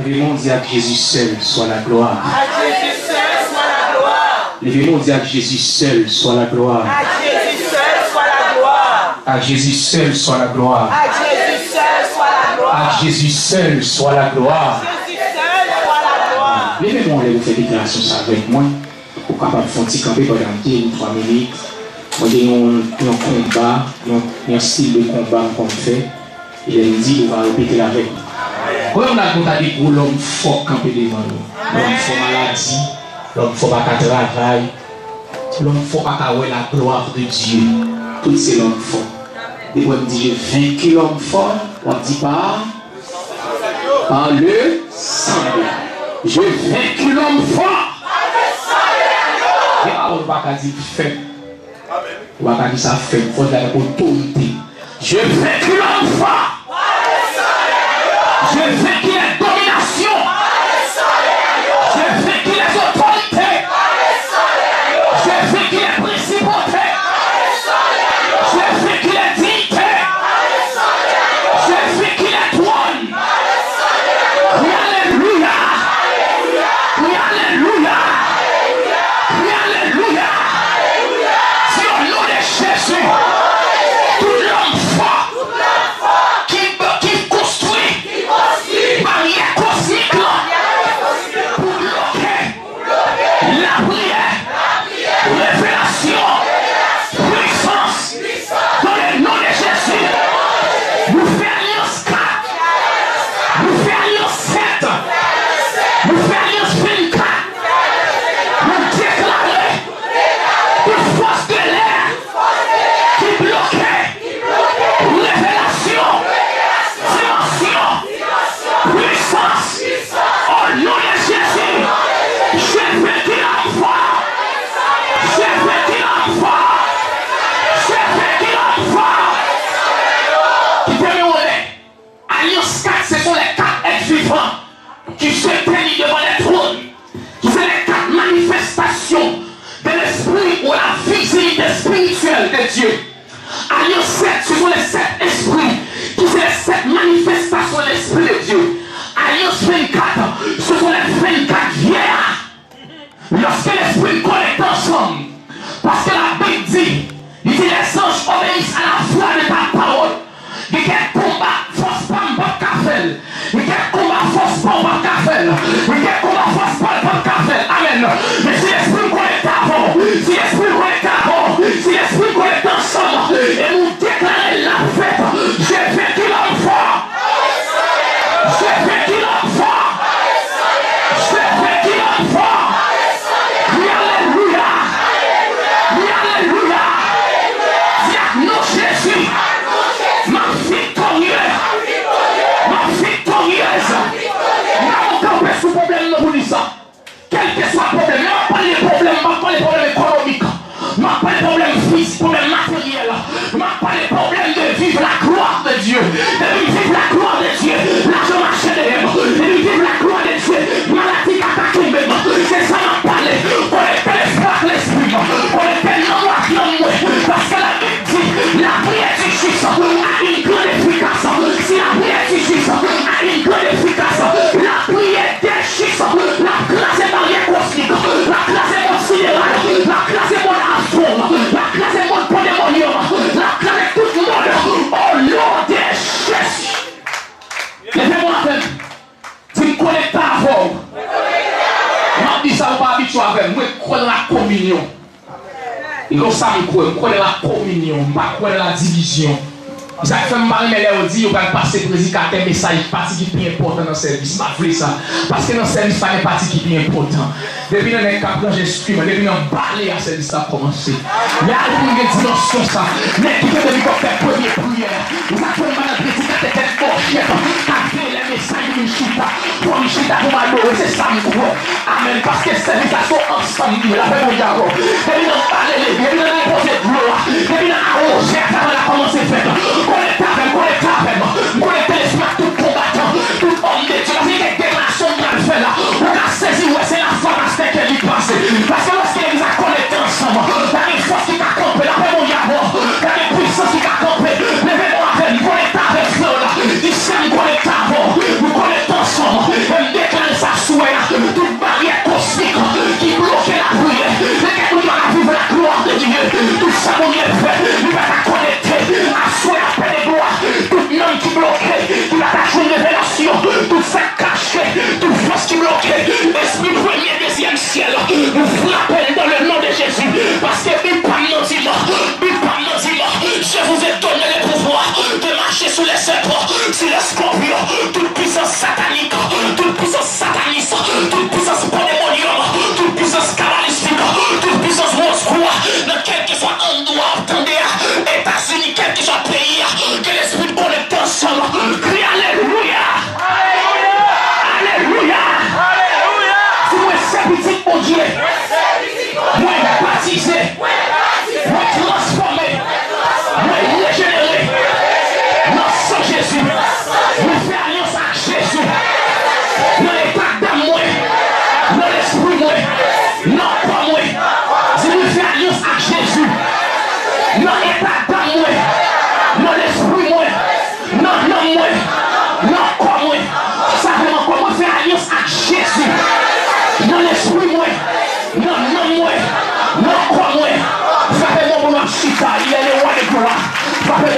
Levez-moi, dire que Jésus seul soit la gloire. À Jésus seul soit la gloire. Levez-moi, dire que Jésus seul soit la gloire. À Jésus seul soit la gloire. À Jésus seul soit la gloire. À Jésus seul soit la gloire. À Jésus seul soit la gloire. Jésus seul soit la gloire. Levez-moi, allez vous faire déclaration ça avec moi. Pour capable de faire un petit campé pendant 3 minutes. Moi, j'ai un combat, un style de combat qu'on fait. Et il dit, on va répéter avec nous. Quand on a dit pour l'homme fort camper devant nous, l'homme fort maladie, l'homme fort pas travail, l'homme fort pas avoir la gloire de Dieu. Tout c'est l'homme fort. Et on dit, j'ai vaincu l'homme fort, on dit par le sang. J'ai vaincu l'homme fort. Et on ne va pas dire faible. On va pas dire ça faible, il faut dire autorité. J'ai vaincu l'homme fort. J'ai vaincu les dominations. J'ai vaincu les autorités. J'ai vaincu les principautés. J'ai vaincu les dignités. J'ai vaincu les trônes. Oui, alléluia. Oui, alléluia. Oui, alléluia. Sur le nom de Jésus, tout l'homme fort qui construit barrière cosmique pour bloquer la prière, révélation, puissance dans le nom de Jésus. Nous faisons alliance 4, nous faisons alliance 7, nous faisons alliance 24, nous déclarons une force de l'air qui bloquait révélation, dimension, puissance, au nom de Jésus. J'ai vaincu l'enfant. J'ai vaincu l'enfant. J'ai vaincu l'enfant. Qui peut me rouler? Alliance 4, ce sont les 4 êtres vivants qui se tiennent devant les trônes. Qui sont les 4 manifestations de l'esprit ou la visibilité spirituelle de Dieu. Alliance 7, ce sont les 7 esprits qui sont les 7 manifestations de l'esprit de Dieu. Alliance 24, ce sont les 24 vieillards. Lorsque l'esprit connecte ensemble, parce que la Bible dit, il dit les anges obéissent à la voix de ta parole. Il y a un combat, force pas un bon café. Il y a un combat, force pas un bon café. Il y a un combat, force pas un bon café. Amen. Mais si l'esprit connecte avant, si l'esprit connecte avant, si l'esprit connecte ensemble, et nous déclarer la fête, j'ai vaincu l'enfant. J'ai vaincu l'enfant. J'ai vaincu l'enfant. Oui, alléluia. Oui, alléluia. Diagnos Jésus. Ma victorieuse. Ma victorieuse. Nous avons campé sous problème de nous ça. Quel que soit le problème, pas les problèmes économiques, pas les problèmes physiques, problèmes matériels, pas les problèmes de vivre la gloire de Dieu, de vivre la gloire de Dieu, l'argent marché de Dieu, de vivre la gloire de Dieu, maladie qui attaque même, c'est ça m'a parlé, on est l'espoir de l'esprit, on est tellement noir parce que la Bible dit, la prière du juste a une grande efficacité, si la prière du juste a une grande efficacité, la prière des justes, la classe est barrière cosmique, la classe est mon sidéral, la classe est mon astron, la classe est mon pandémonium, la classe est tout le monde, au nom de Jésus. Levez-moi la tête, dis-moi connecte à vous. Je dis ça, vous pas habitué avec moi, je crois dans la communion. Et comme ça, je crois dans la communion, je crois dans la division. Ça fait mal, mais là, on dit, on va passer prédicateur, message, partie qui est important dans le service. Je veux ça. Parce que dans le service, il y a une partie qui est important. Depuis dans les capteurs, j'exprime, depuis dans le balai, le service a commencé. Il y a une dimension, ça. Mais qui fait de l'hélicoptère, première prière. Vous avez fait mal, prédicateur, tête forchette. Capter les messages de Michita. Pour Michita, vous m'adorez, c'est ça, je crois. Amen. Parce que le service a son ensemble, la paix au diable. Depuis dans le balai, depuis dans l'imposé de l'eau, depuis dans la roche, avant la commencer à faire. Connectez l'esprit à tout combattant, tout homme de Dieu. Parce qu'il y a des déclarations de la fait là. On a saisi où c'est la force à ce qu'elle y passe. Parce que lorsqu'il les a connectés ensemble, il y a une force qui t'a campé, la paix mon diable. Il y a une puissance qui t'a campé. Levez-moi avec, connectez avec feu là. Ici, nous connectons avant, nous connectons ensemble.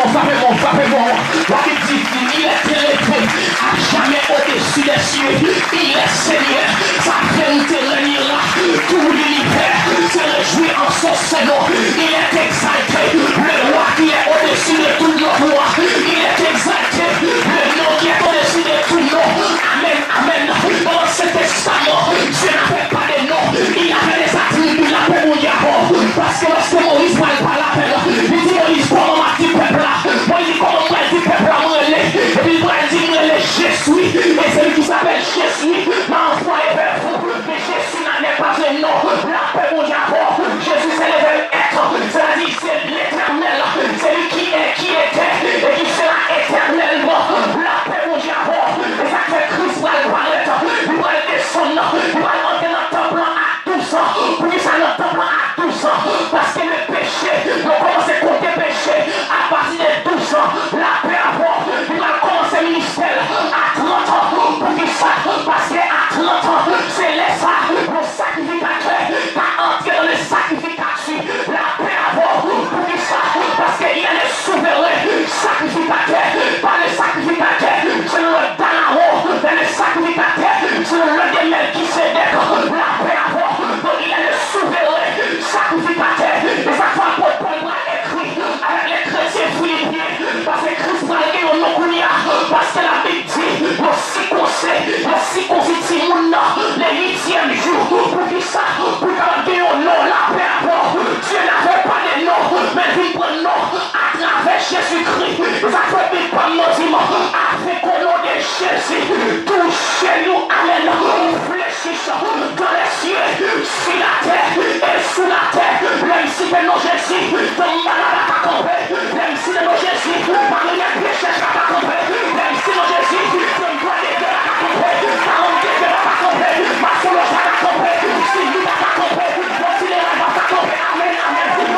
frappez-moi. La Bible dit, il est élevé à jamais au-dessus des cieux. Il est Seigneur. Sa vérité régnera. Tout l'univers se réjouit en son Seigneur. Il est exalté. Le roi qui est au-dessus de tout le roi. Il est exalté. Le nom qui est au-dessus de tout nom. Amen. Dans cet testament, Dieu n'avait pas de nom. Il avait des attributs. Il appelle mon Yahweh. Parce que lorsque Moïse parle par l'appel, il dit Moïse, comment m'a dit peuple là? Moïse dit comment m'a dit peuple là? Et puis il dit je suis. Et celui qui s'appelle je suis m'a envoyé vers vous. Mais Jésus n'en est pas un nom. L'appel mon Yahweh. Jésus c'est le même être. C'est-à-dire c'est l'éternel. C'est lui qui est, qui était et qui sera éternellement. L'appel mon Yahweh. Et ça fait Christ va le paraître. Il va descendre. Il va monter dans le temple à 12 ans. Pour qu'il soit dans le temple à 12 ans. Parce que le péché, on commence à compter péché à partir de 12 ans. L'appel avant, il va commencer le ministère à 30 ans. Pour qu'il soit, parce qu'à 30 ans, c'est le sacrificateur qui a entré dans le sacrificateur. L'appel avant, pour qu'il soit, parce qu'il y a le souverain sacrificateur, pas le sacrificateur, c'est le Danao, mais le sacrificateur, c'est le démel qui se décore. L'appel avant, donc il y a le souverain sacrificateur. Et ça fait un Paul va écrit avec les chrétiens philippiens, parce que Christ va aller au nom parce que la Bible dit, le circoncis le 8e jour, pour qu'il ça, pour qu'il au nom, la paix avant. Dieu n'avait pas de nom, mais il prend le nom à travers Jésus-Christ. Ça fait vite pas nos dimanches, avec au nom de Jésus, touchez-nous, amen, fléchissons dans les cieux, sur la terre et sous la terre, même si de nos Jésus, de malade à camper, même si de nos Jésus, parmi les péchés à camper, même si nos Jésus, de droit de Dieu à camper, parmi les Dieu à camper, ma solo à camper, si nous à camper, voici les rêves à camper, amen,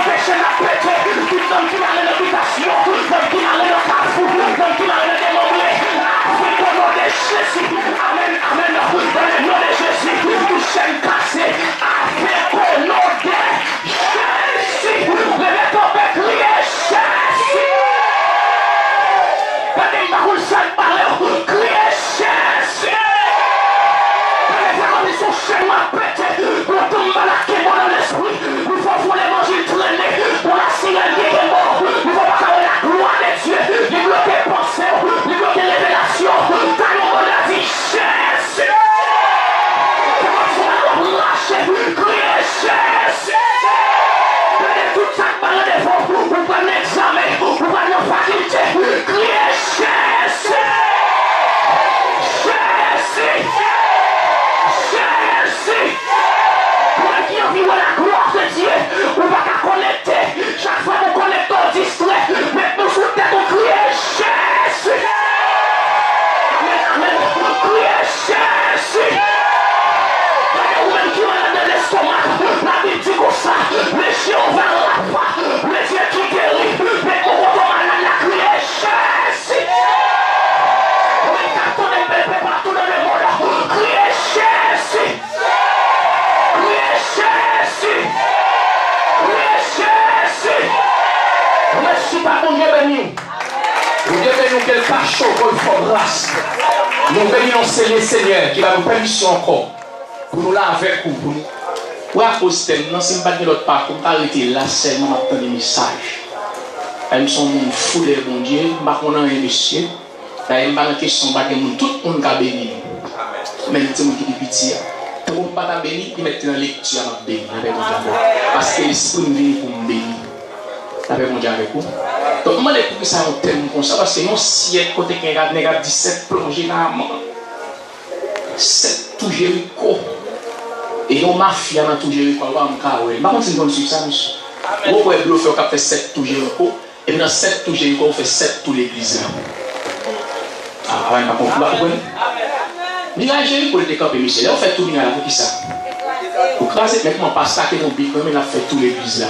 péché n'a péché, tout homme qui a l'habitation, l'homme qui a le carrefour, l'homme qui a le démembré, avec au nom de Jésus, amen, dans le nom de Jésus, nous sommes cassés, avec au nom de Jésus, levez ton père, criez Jésus. Quand il roule seul par le criez Jésus. Quand les sont chez moi pété, pour tout malaquer dans l'esprit, il faut voir l'évangile traîner, pour la sirène qui est mort, il faut pas avoir la gloire de Dieu, il bloque les pensées, il bloque les révélations, dans le monde la vie Jésus. Comment tu vas lâcher, criez Jésus. Tout ça par le défaut, vous prenez l'examen, vous prenez la faculté, criez Jésus. Pour qui a vu la gloire de Dieu, on va pas connecter. Chaque fois qu'on connecte au distrait, mais nous sous tête on crie Jésus. Amen. Criez Jésus. Ou même qui va dans l'estomac, la Bible dit comme ça, les chiens vont la foi, les yeux qui guérit, mais on va malade la crier Jésus. On est carton de bébé partout dans le monde, criez Jésus. Criez Jésus. Criez Jésus. Merci par mon Dieu béni. Nous bénissons quel cachot qu'on fait grâce. Nous bénissons c'est le Seigneur qui va nous permission encore. Pour nous là avec vous, pour nous. Pour apostler, non, c'est pas de l'autre part, pour arrêter là, c'est nous attendre des messages. Elles sont fous de bon Dieu, ma qu'on a un monsieur. Là, il m'a une question, tout le monde a béni. Mais il dit qui est petit. Tout le monde pas béni, il met dans la lecture à béni. Parce que l'esprit nous vient pour me bénir. Avec mon Dieu avec vous. Donc, moi, les ça ont tellement comme ça, parce que non, si il côté qu'il y a 17 plongées dans la main, 7 tout Jéricho. Et yon mafia dans tout Jéricho, on va me carrer. Par contre, c'est une bonne suite, ça, monsieur. Vous pouvez bluffer, on fait 7 tout Jéricho. Et dans 7 tout Jéricho, on fait 7 tout l'église. Ah, ouais, vous comprenez? Ni la Jéricho, il était campé, monsieur. On fait tout bien là, pour qui ça? Pour craser, maintenant, pas ça que nous bicons, mais on a fait tout l'église là.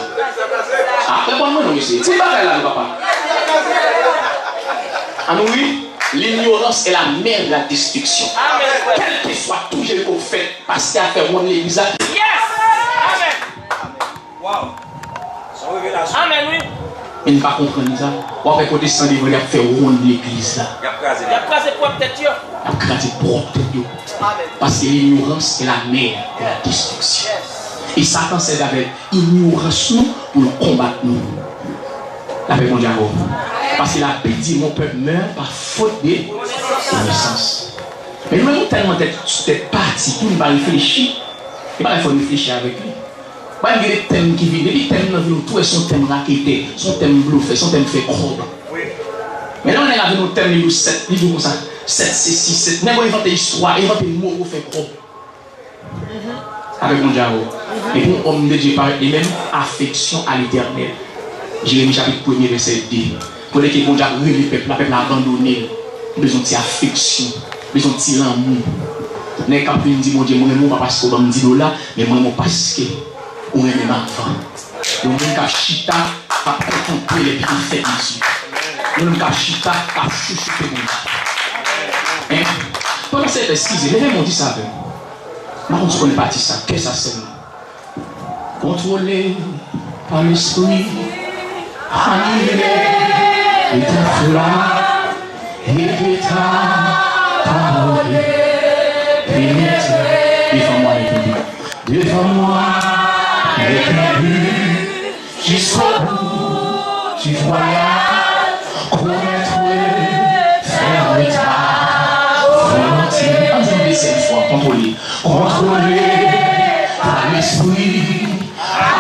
Après, bon, non, monsieur. C'est pas là, papa. Ah, oui, l'ignorance est la mère de la destruction. Quel que soit tout Jéricho fait, parce qu'il a fait mon l'église là. Yes! Amen. Wow. Amen, oui. Mais ne pas comprendre ça. Ou après, côté sans livre, il a fait ronde l'église là. Il a crasé propre tête. Il a crasé propre tête. Parce que l'ignorance est la mère de la destruction. Et Satan s'est avec ignorance nous pour le combattre nous. La paix mondiale. Parce qu'il a dit mon peuple meurt par faute de connaissance. Mais nous avons tellement d'être partis, tout ne pas réfléchir. Il ne faut pas réfléchir avec lui. Il y a des thèmes qui viennent, les thèmes dans nous, tout est son thème raquetté, son thème bluffé, son thème fait crobe. Mais là on est avec nos thèmes, nous 7, nous comme ça, 7, 6, 7, même on invente l'histoire, invente les mots pour faire crobe. Avec mon diable. Et pour homme de Dieu parle, et même affection à l'éternel. Jérémie chapitre 1er verset 2. Pour les qui vont dire, le peuple a abandonné, besoin de affection, besoin de l'amour. Les gens qui disent, mon Dieu, moi, je ne pas parce que je me dis $, mais moi, je parce que on est même enfant. Donc, on a chita à contempler les bienfaits de Jésus. On a chita à chouchouter mon Dieu. Pendant cette excuse, les gens m'ont dit ça. Mais on ne connaît pas ça. Qu'est-ce que ça c'est? Contrôlé par l'esprit, animé de ta flamme et de ta parole. Devant moi, devant moi, les buts jusqu'au bout du voyage, connaître, faire ta volonté. Entendez cette fois, contrôler par l'esprit,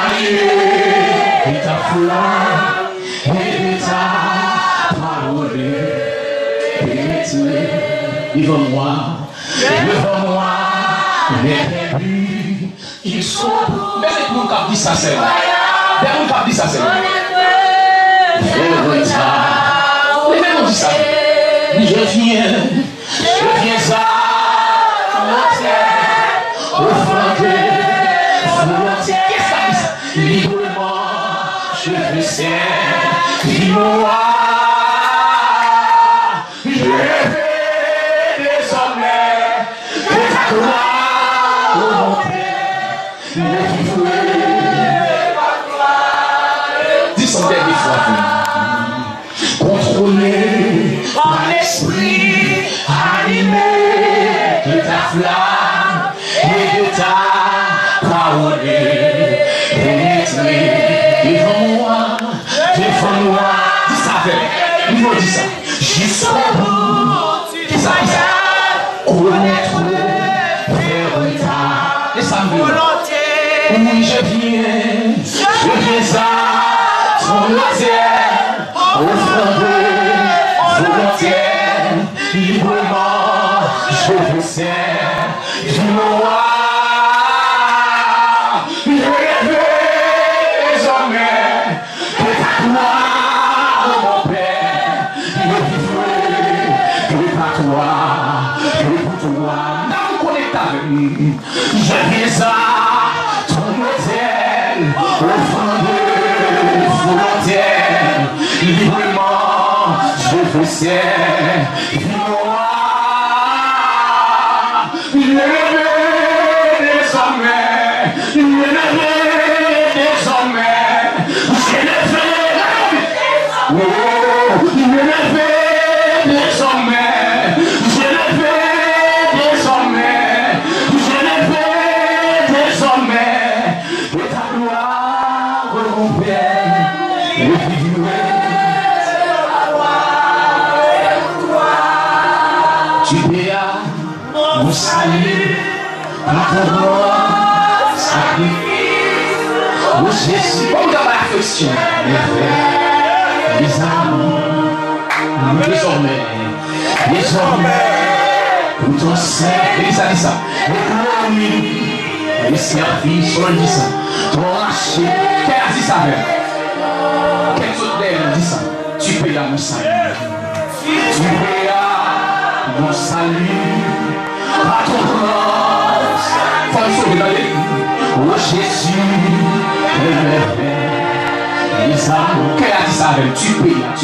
animé de ta flamme et de ta parole. Pénétrer devant moi. Devant moi, les buts, ils sont. Mais c'est mon cap dit ça, c'est vrai. C'est mon cap dit ça, c'est vrai. Les gens dit ça. Je viens à offranter, volontiers. Qu'est-ce que ça dit ça? Librement, je veux servir, dis-moi. Dis son dernier fois. Contrôlé par l'esprit, animé de ta flamme et de ta parole. Pénétrer devant moi. Dis ça avec. Il faut dire ça. Jusqu'au bout. Dis ça. Connaître. Oui, je viens à ton autel, offrande volontaire, librement, je veux servir, dis-moi, je rêve désormais de ta gloire, mon Père, je vivrai que par toi, que pour toi, non, connecte avec nous, je viens à volontaire, librement, je veux servir, dis-moi, je rêve désormais, je rêve désormais, je rêve désormais, je rêve désormais, de ta gloire, mon Père, je vivrai. Tu payas mon salut, par ton grand sacrifice. Oh Jésus, on garde l'affection, mes frères, les amours, désormais, pour ton sein, et ça dit ça, les services, on dit ça, ton racheté, qu'elle a dit ça même, quel autre d'elle dit ça, tu payas mon salut, tu payas mon salut, par ton grâce, faut le sauver dans les oh Jésus, les amours, qu'elle a dit ça même, tu payas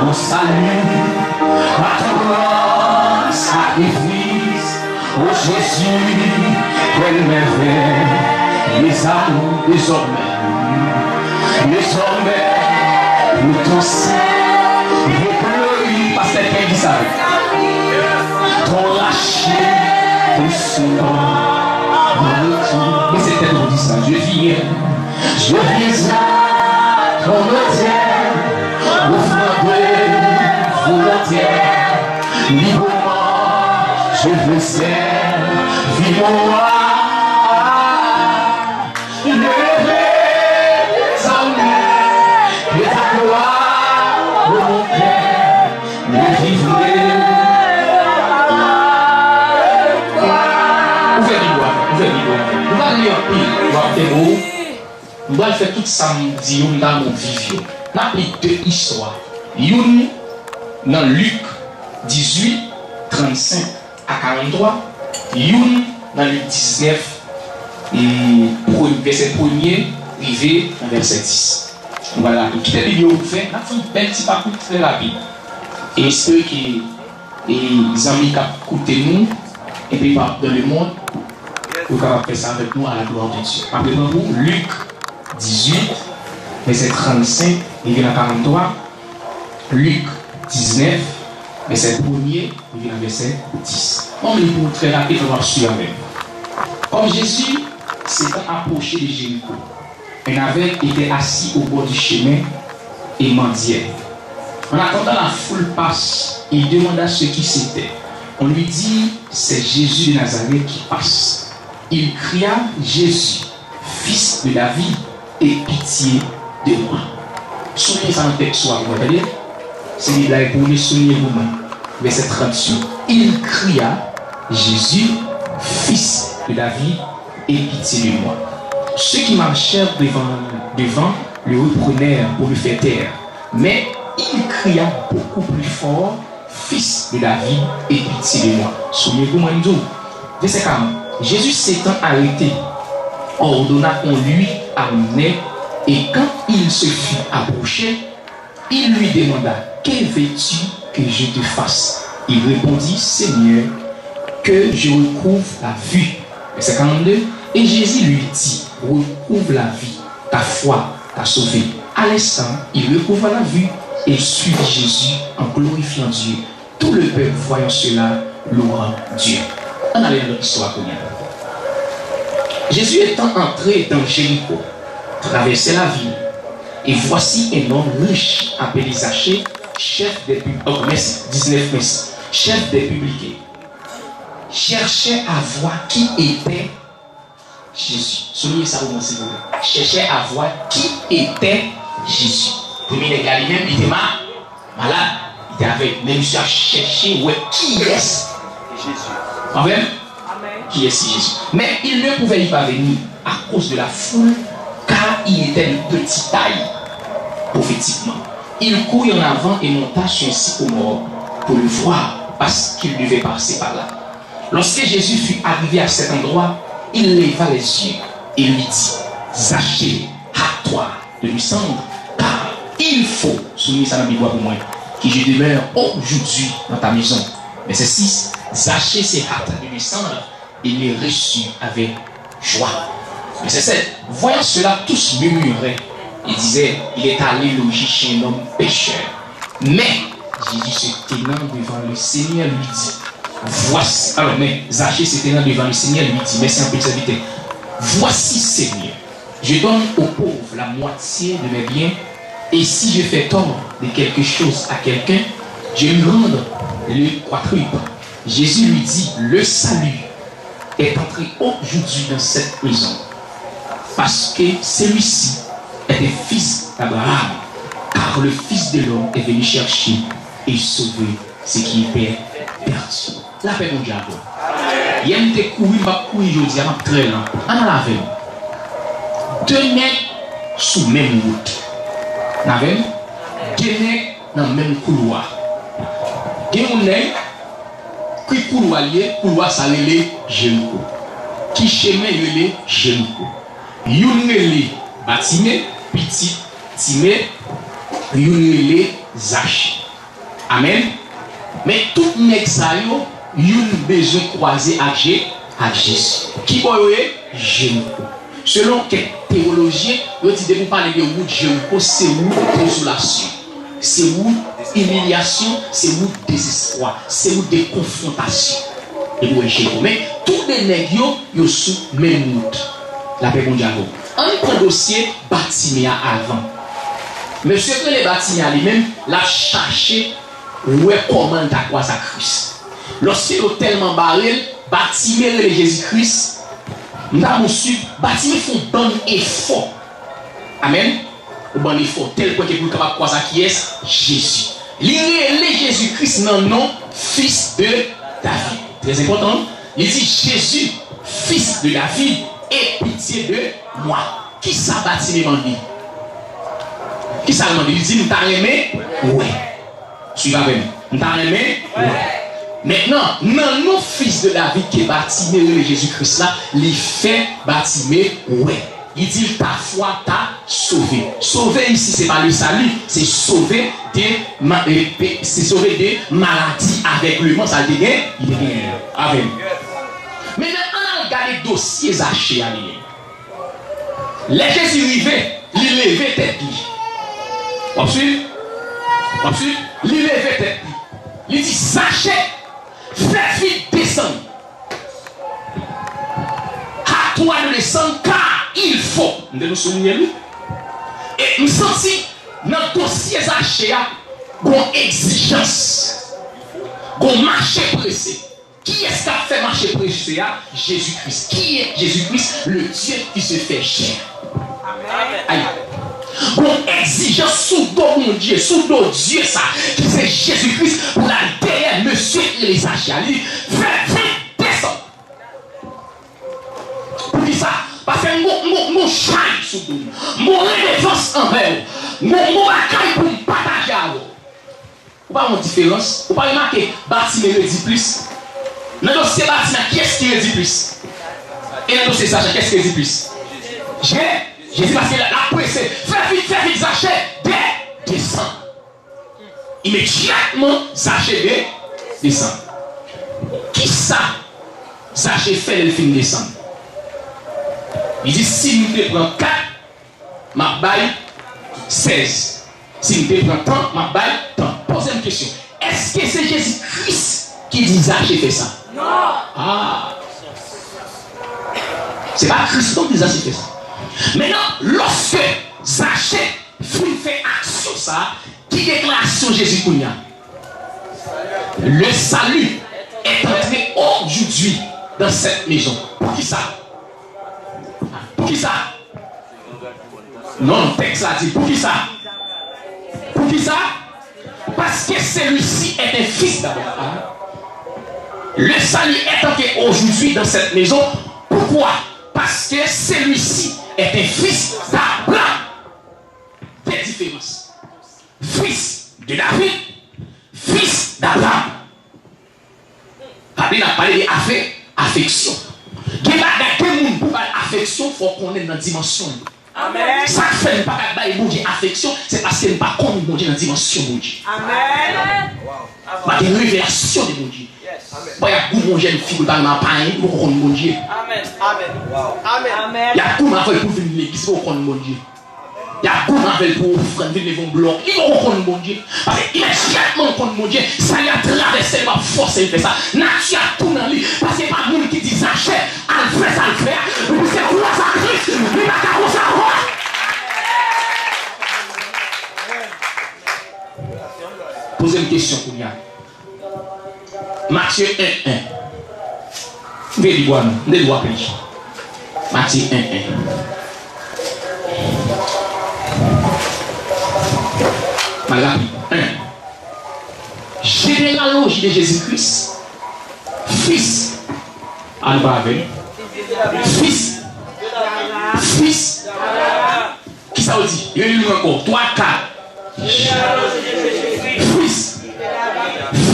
mon salut, par ton grand sacrifice, oh Jésus, quelle merveille, les amours désormais, Désormais, nous tous, parce que quelqu'un dit ça. Ton lâché, ton souvent, mais c'est peut-être qu'on dit ça. Je viens à ton hôtel, offrande volontaire, librement, je veux servir moi. Nous allons faire tout samedi, nous allons vivre. Nous avons deux histoires. Une dans Luc 18, 35 à 43. Une dans Luc 19, verset 1er, arrivé à verset 10. Voilà, et quittez la vidéo pour faire. Nous avons fait un petit parcours très rapide. Et ceux qui les amis qui écoutent nous, et puis dans le monde, vous pouvez faire ça avec nous à la gloire de Dieu. Rappelez-vous, Luc 18, verset 35, et 43. Luc 19, verset 1er, et verset 10. On est pour très rapide, on va suivre avec. Comme Jésus s'était approché de Jéricho, un aveugle était assis au bord du chemin et mendiait. En attendant la foule passe, il demanda ce qui c'était. On lui dit, c'est Jésus de Nazareth qui passe. Il cria, Jésus, fils de David, aie pitié de moi. Soulignez ça dans le texte, vous voyez? C'est là pour le souligner vous-même. Verset 38. Il cria, Jésus, fils de David, aie pitié de moi. Ceux qui marchèrent devant le reprenèrent pour le faire taire. Mais il cria beaucoup plus fort, fils de David, aie pitié de moi. Soulignez-vous, moi, verset 40. Jésus s'étant arrêté, ordonna qu'on lui amenait, et quand il se fut approché, il lui demanda, que veux-tu que je te fasse? Il répondit, Seigneur, que je recouvre la vue. Verset 42. Et Jésus lui dit, recouvre la vie, ta foi t'a sauvé. À l'instant, il recouvra la vue et suivit Jésus en glorifiant Dieu. Tout le peuple voyant cela, louant Dieu. On a l'autre histoire qu'on a. Jésus étant entré dans Jéricho, traversait la ville, et voici un homme riche appelé Zachée, chef des publicains, cherchait à voir qui était Jésus. Soulignez ça au s'il vous plaît. Cherchait à voir qui était Jésus. Premier les Galiléens, il était malade, il était avec, mais il a cherché qui est Jésus. Amen. Qui est Jésus. Mais il ne pouvait y parvenir à cause de la foule, car il était de petite taille, prophétiquement. Il courut en avant et monta sur un sycomore pour le voir, parce qu'il devait passer par là. Lorsque Jésus fut arrivé à cet endroit, il leva les yeux et lui dit, Zachée, hâte-toi de descendre, car il faut, souligner ça dans la Bible pour moi, que je demeure aujourd'hui dans ta maison. Verset 6, Zachée s'est hâte de descendre et les reçut avec joie. Verset 7, voyant cela, tous murmuraient et disaient, il est allé loger chez un homme pécheur. Mais Jésus se tenant devant le Seigneur lui dit, voici, alors mais Zachée se tenant devant le Seigneur lui dit, merci un peu de serviteur, voici Seigneur, je donne aux pauvres la moitié de mes biens, et si je fais tort de quelque chose à quelqu'un, je lui rende le quadruple. Jésus lui dit, le salut est entré aujourd'hui dans cette maison, parce que celui-ci était fils d'Abraham, car le Fils de l'homme est venu chercher et sauver ce qui est perdu. La paix mon diable. Il y a une couille, ma couille aujourd'hui, ma très lent. On a la veille. Deux nègres sous même route. La veille. Deux nègres dans le même couloir. Deux nègres qui couloir ça les Jéricho. Qui chemin les Jéricho. Yon les bâtiment petit timé. Yon les Zachée. Amen. Mais tout nèg sa yo yon besoin croiser avec Jésus. Qui boye Jéricho. Selon quelques théologiens, ils disent de vous parler de route Jéricho, c'est route désolation, c'est route humiliation, c'est route désespoir, c'est route de confrontation. Et vous Jéricho. Mais tous les nègres, ils sont sous même route. La paix mondiale. On prend dossier Bartimée avant. Monsieur que les Bartimée lui-même l'a cherché ouais comment t'as quoi ça Christ. Lorsqu'il est tellement barré, Bartimée le Jésus-Christ, nous avons su Bartimée font bon effort. Amen. Bon effort tel point que vous capable quoi ça qui est Jésus. Les Jésus-Christ non nom fils de David. Très important. Il dit Jésus fils de David et pitié de moi. Qui ça Bartimée m'a dit? Qui ça m'a dit? Il dit nous t'a aimé? Ouais. Suivez avec moi. Nous t'a aimé? Ouais. Maintenant, non, nos fils de David qui est Bartimée le Jésus-Christ là, les fait Bartimée, ouais. Il dit ta foi t'a sauvé. Sauvé ici, c'est pas le salut, c'est sauver des maladies avec le mot, ça dit bien, il est bien. Avec. Maintenant, on a regardé le dossier Zachée à lui. Les Jésus arrivait, il levait tête. Ensuite, il levait tête. Il dit Zachée, fais vite descendre. À toi de descendre car il faut. Nous nous souvenons. Et nous sentons dans le dossier Zachée, une exigence, un marché pressé. Qui est-ce qui a fait marcher pressé? Jésus-Christ. Qui est Jésus-Christ? Le Dieu qui se fait chair. Amen. Une exigence sous mon Dieu, sous nos Dieu, ça, qui c'est Jésus-Christ pour la derrière monsieur et les achats. Fais vite descendre. Pour qui ça? Parce que mon chai sous nous, mon révérence envers vous, mon accueil pour me partager à vous. Vous pas une différence? Vous pas remarquer, Bartimée le dit plus. Dans le dossier Bartimée, qui est-ce qui le dit plus? Et dans le dossier Zachée, qu'est-ce qui le dit plus? Jésus parce que la pressé, fais vite, Zachée, descend. Immédiatement, Zachée descend. Qui ça? Zachée fait le film descendre. Il dit si nous te prenons 4, ma baille 16. Si nous te prenons tant, ma baille tant. Posez une question. Est-ce que c'est Jésus-Christ qui dit Zachée fait ça? Non. Ah. C'est pas Christ qui dit Zachée fait ça. Maintenant, lorsque Zachée fait action ça, qui déclaration Jésus Kounia? Le salut est entré aujourd'hui dans cette maison. Pour qui ça? Pour qui ça? Non, le texte a dit pour qui ça? Pour qui ça? Parce que celui-ci est un fils d'Abraham. Le salut est entré aujourd'hui dans cette maison. Pourquoi? Parce que celui-ci est un fils d'Abraham. Quelle différence? Fils de David, fils d'Abraham. Après, il a parlé d'affection. Quel monde pour parler d'affection, il faut qu'on est dans la dimension. Amen. Ça fait pas de affection, c'est parce qu'il n'est pas comme mon Dieu dans la dimension de mon Dieu. Amen. Pas de révélation de mon Dieu. Il y a beaucoup de jeunes filles qui parlent de pain pour qu'on mon Dieu. Amen. Amen. Il y a beaucoup de gens pour venir l'église pour qu'on mon Dieu. Il y a beaucoup de gens pour offrir venir les blancs. Ils vont qu'on mon Dieu. Parce qu'immédiatement qu'on mon Dieu, ça y a traversé ma force et fait ça. Nature a tout dans lui. Parce que c'est pas le monde qui dit Zachée, à le faire, ça le faire. Mais c'est quoi ça Christ? Mais pas qu'à ça quoi? Posez une question pour moi. Matthieu 1:1. Vous voyez du bois, non? Vous voyez du Matthieu 1:1. Malachi 1. Généalogie de Jésus-Christ, fils, fils, qui ça veut dire? Il y a encore 3, 4.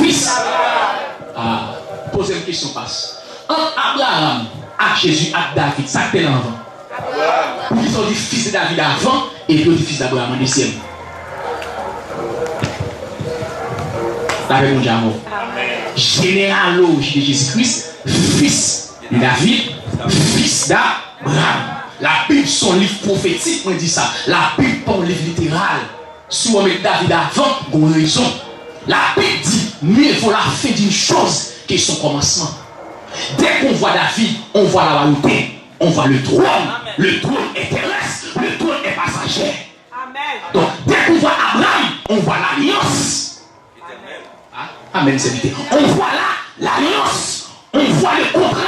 Fils. Ah, posez une question, passe. Entre Abraham, à Jésus, à David, ça fait l'enfant. Ils ont dit fils de David avant et puis ils ont dit fils d'Abraham en deuxième. Avec mon diamant. Généalogie de Jésus-Christ, fils de David, fils d'Abraham. La Bible, son livre prophétique, on dit ça. La Bible, pas un livre littéral. Si on met David avant, on a raison. La Bible dit, mieux vaut la fin d'une chose que son commencement. Dès qu'on voit David, on voit la royauté, on voit le trône. Amen. Le trône est terrestre, le trône est passager. Amen. Donc, dès qu'on voit Abraham, on voit l'alliance. Amen, c'est vite. On voit là l'alliance, on voit le contrat.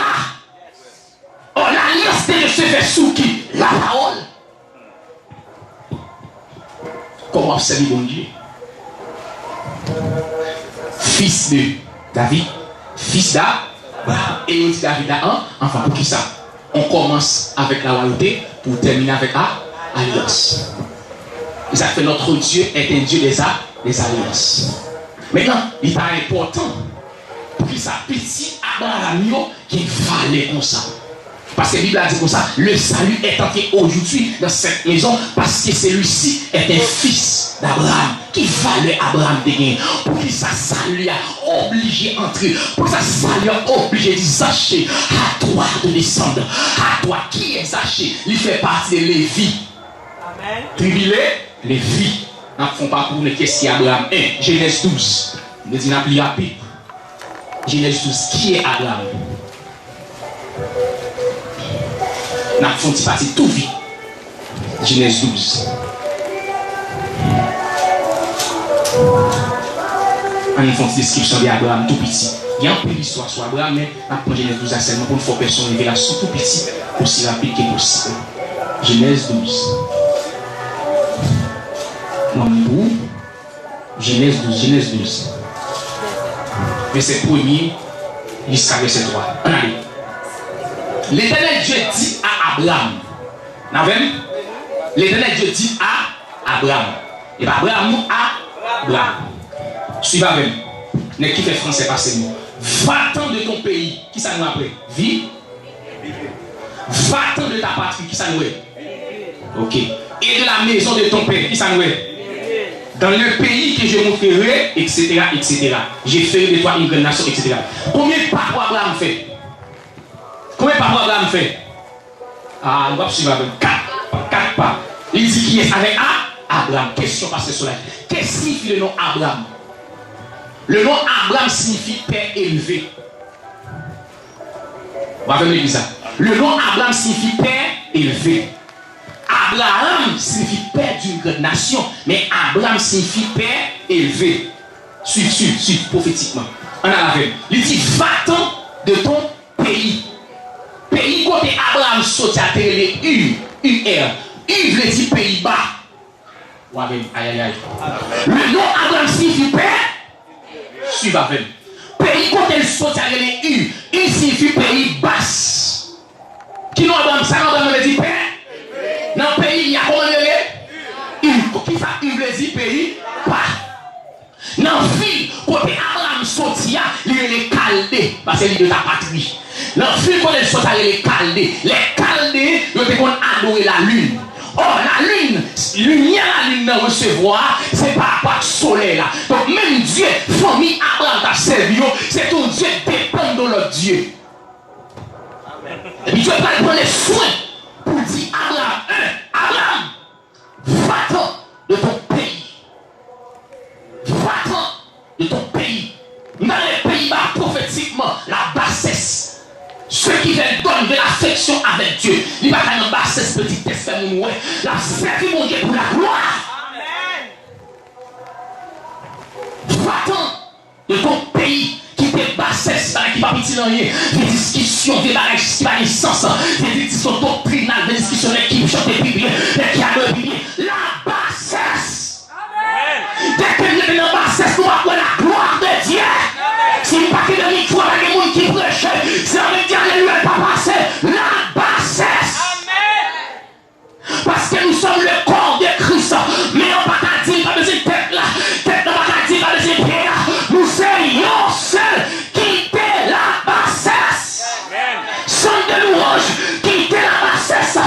Oh, l'alliance de se fait sous qui? La parole. Comment observer bon Dieu? Fils de David, fils d'Abraham. Et on dit David a un enfant. Pour qui ça? On commence avec la royauté pour terminer avec l'alliance. Et ça fait notre Dieu est un Dieu des alliances. Maintenant, il est important pour qu'il ça petit Abraham qui valait comme ça. Parce que la Bible a dit comme ça, le salut est entré aujourd'hui dans cette maison parce que celui-ci est un fils d'Abraham qui valait Abraham de gain. Pour que ça salut a obligé d'entrer, pour que ça salut a obligé de s'acheter à toi de descendre, à toi qui est acheté, il fait partie de Lévi. Amen. Tribulé, Lévi. Nous ne faisons pas pour nous qu'est-ce qui est Abraham. 1, Genèse 12. Nous disons plus rapide. Genèse 12, qui est Abraham? Nous avons fait partie tout vite. Genèse 12. On a fait une description d'Abraham tout petit. Il y a un peu d'histoire sur Abraham, mais nous avons Genèse 12 seulement pour nous faire personne révélation tout petit, aussi rapide que possible. Genèse 12. Genèse 12. Verset 1er jusqu'à verset 3. On arrive. L'Éternel Dieu dit à Abraham. L'Éternel Dieu dit à Abraham. Et bien Abraham à Abraham. Suivez avec moi. Mais qui fait français passer nous? Va-t'en de ton pays. Qui ça nous appelle? Vie. Va-t'en de ta patrie. Qui ça nous est? Ok. Et de la maison de ton père. Qui ça nous est? Dans le pays que je montrerai, etc., etc. J'ai fait de toi une grande nation, etc. Combien de pas Abraham fait? Combien de pas Abraham fait? Ah, on va suivre avec 4 pas. Il dit qui est avec Abraham. Question passée sur la. Qu'est-ce que signifie le nom Abraham? Le nom Abraham signifie père élevé. On va venir dire ça. Le nom Abraham signifie père élevé. Abraham signifie père d'une grande nation, mais Abraham signifie père élevé. Suive, prophétiquement. On a la veille. Il dit, va-t'en de ton pays. Pays côté Abraham saute à terre, UR. U veut dire Pays-Bas. Aïe. Le nom Abraham signifie père. Suive avec. Pays côté il saute à terre, U signifie Pays-Bas. Qui nom Abraham? Ça, Abraham veut dire père. Dans le pays, il y a comment il est? Qui ça? Il veut dire pays? Pas. Dans la ville, côté Abraham sorti, il est Chaldées, parce qu'il est de ta patrie. Dans la ville, côté il sorti, il est Chaldées. Les Chaldées, ils ont adoré la lune. Or, la lune, lumière la lune de recevoir, c'est pas à de soleil là. Donc, même Dieu, famille Abraham t'a servi, c'est ton Dieu dépend de leur Dieu. Et puis, Dieu va prendre les soins. Pour dire Abraham, va-t'en de ton pays. Va-t'en de ton pays. Dans les Pays-Bas, prophétiquement, la bassesse. Ceux qui veulent donner de l'affection avec Dieu. Il va faire une bassesse, petit test, la servi mon Dieu pour la gloire. Amen. Va-t'en de ton pays. Des bassesses qui va petit dans rien, des discussions, des barrages qui va sens, des discussions doctrinales, des discussions qui chantent des bibliques, qui a le biblique. La bassesse. Dès que vous êtes dans la bassesse, nous avons la gloire de Dieu. Si vous partez de micro avec les gens qui prêchent, c'est en même temps que lui n'est pas passé. La bassesse. Parce que nous sommes le corps de Christ, mais on ne peut pas dire pas de cette tête là, tête ne va pas dire pas de cette pierre. Nous sommes seul, quittez la bassesse. Son de louange, quittez la bassesse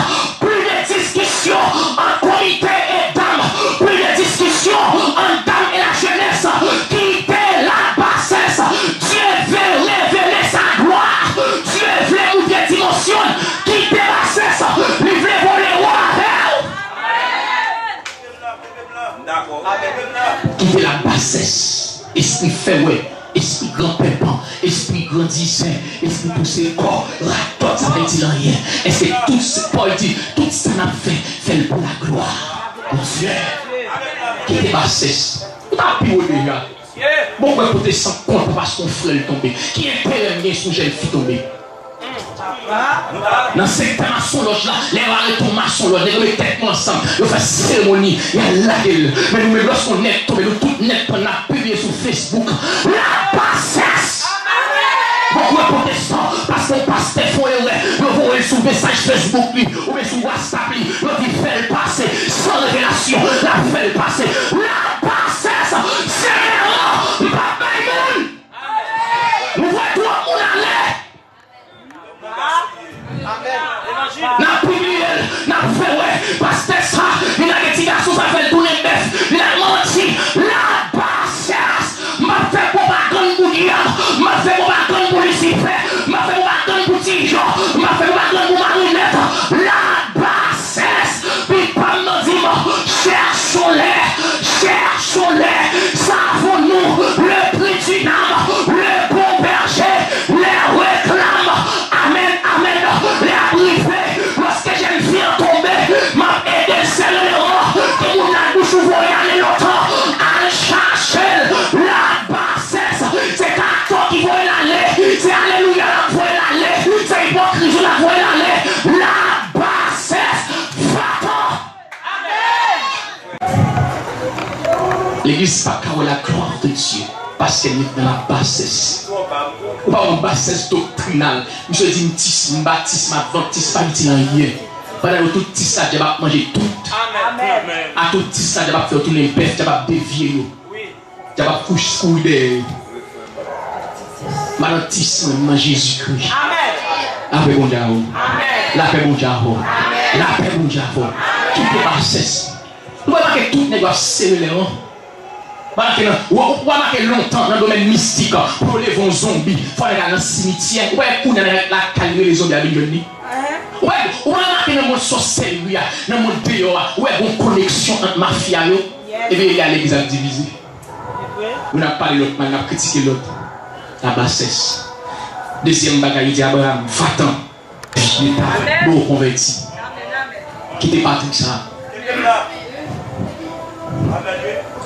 Quitter la bassesse. Esprit fait, ouais. Esprit grand pépin. Esprit grandissant. Esprit poussé corps. Ratot, ça va dire rien. Est-ce que tout ce Paul dit, tout ça n'a fait pour la gloire. Mon Dieu. Quitter la bassesse. Vous avez pu déjà. Bon, on va écouter sans compte parce qu'on frère est tombé. Qui est père bien son jeune fille tombée? Dans cette maçon là, les arrêts ton maçon là, les têtes ensemble, ils font cérémonie, il y a la gueule. Mais nous, même lorsqu'on est tombé, nous tout net, on a publié sur Facebook. La bassesse! Pourquoi protestants? Parce que pasteur font erreur. Nous voyons sur message Facebook, ou bien sur WhatsApp, nous disons fait le passer, sans révélation, la fait le passer. La bassesse! C'est l'erreur! Il va pas y monde! Nous voyons tout le monde aller! N'a publié, n'a fait ouais, parce que ça, il a des garçons, ça fait tourner le bœuf, il a menti, la bassesse, m'a fait propagande pour Guillaume, m'a fait propagande pour Lucifer, m'a fait propagande pour Tijon, m'a fait propagande pour Marinette, la bassesse, puis pas nos dimanches, cherchons-les, savons-nous le prix d'une âme, le bon berger, les réclame, amen, les arrivés, lorsque j'ai une fille tombée, m'a aidé celle de l'eau, que mon bouche voyait aller longtemps, à chercher la bassesse, c'est Caton qui voit l'aller, c'est Alléluia la voie l'aller, c'est hypocrisie la voie l'aller, la bassesse, va-t'en. L'église pas qu'à la gloire de Dieu, parce qu'elle est dans la bassesse. Ou pas une bassesse doctrinale. Monsieur dit, un baptiste, un adventiste, pas dit rien. Pendant tout ça, je vais manger tout. Amen. À tout ça, je vais faire tourner les bêtes, je vais dévier. Je vais coucher sous les. Baptiste, dans Jésus-Christ. Amen. La paix, bon Dieu. La paix, bon Dieu. La paix, bon Dieu. Tout est bassesse. Vous voyez que tout n'est pas serré les rangs. Ou remarquez longtemps dans le domaine mystique, pour les bons zombies, il faut aller dans le cimetière. Ou est-ce la calmer les zombies à l'île? Ou remarquez dans le monde social, dans le monde dehors, où est-ce une connexion entre mafia et bien il y a l'église à diviser. On a parlé l'autre, on a critiqué l'autre. La bassesse. Deuxième bagaille, il dit Abraham, va-t'en. Il n'est pas beau converti. Quittez Patrick ça.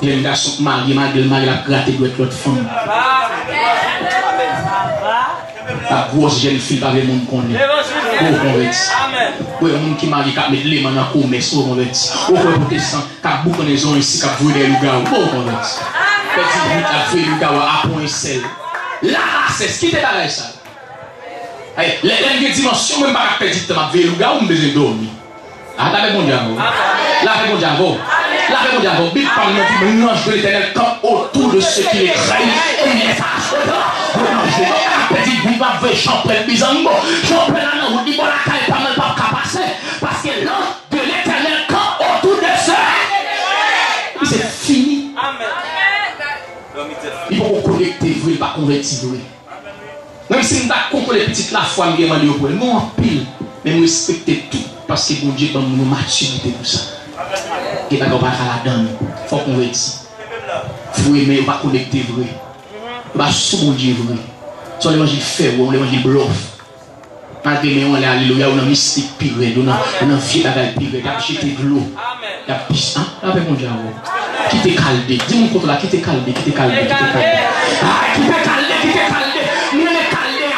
Il y a une garçon marié, malgré le mari, il a gratté de l'autre femme. La grosse jeune fille, pas le monde connaît. Au converti. Oui, un monde qui marie, qui met les mains dans le commerce, au converti. Au protestant, qui a beaucoup de gens ici, qui a voué des loups-garous, au converti. Petit bout a fait loup-garou à point sel. La bassesse, qui te barre ça? Les dimensions, même pas perdre de temps, loup-garou, on besoin de dormir. Ah, t'as bon diable. La paix, bon diable. La paix, bon diable. Bible parle de l'ange de l'éternel camp autour de ceux qui les craignent et les fâchent. Petit vivant veut champer le bizango. Champer la langue, dit bon la caille pas même pas passer. Parce que l'ange de l'éternel camp autour de ceux. C'est fini. Il faut connecter, il ne faut pas convertir. Même si nous avons les petites la foi, nous avons dit non en pile, mais nous respectons tout. Parce que bon Dieu donne nous maturité pour ça. Et pas qu'on va faire la donne. Il faut qu'on convertir. Il faut aimer, il faut connecter vrai. Il faut sous bon Dieu vrai. Soit l'évangile fait, on l'évangile bluff. Malgré on est alléluia, on a mystique pire, on a vie bagaille pire, on a jeté de l'eau. Il y a pisse, hein? Avec mon Dieu. Qui t'est caldé? Dis-moi contre là, qui t'est caldé, qui t'est caldé, qui t'est caldé. Ah, qui t'est caldé, qui t'est caldé. Nous les caldé,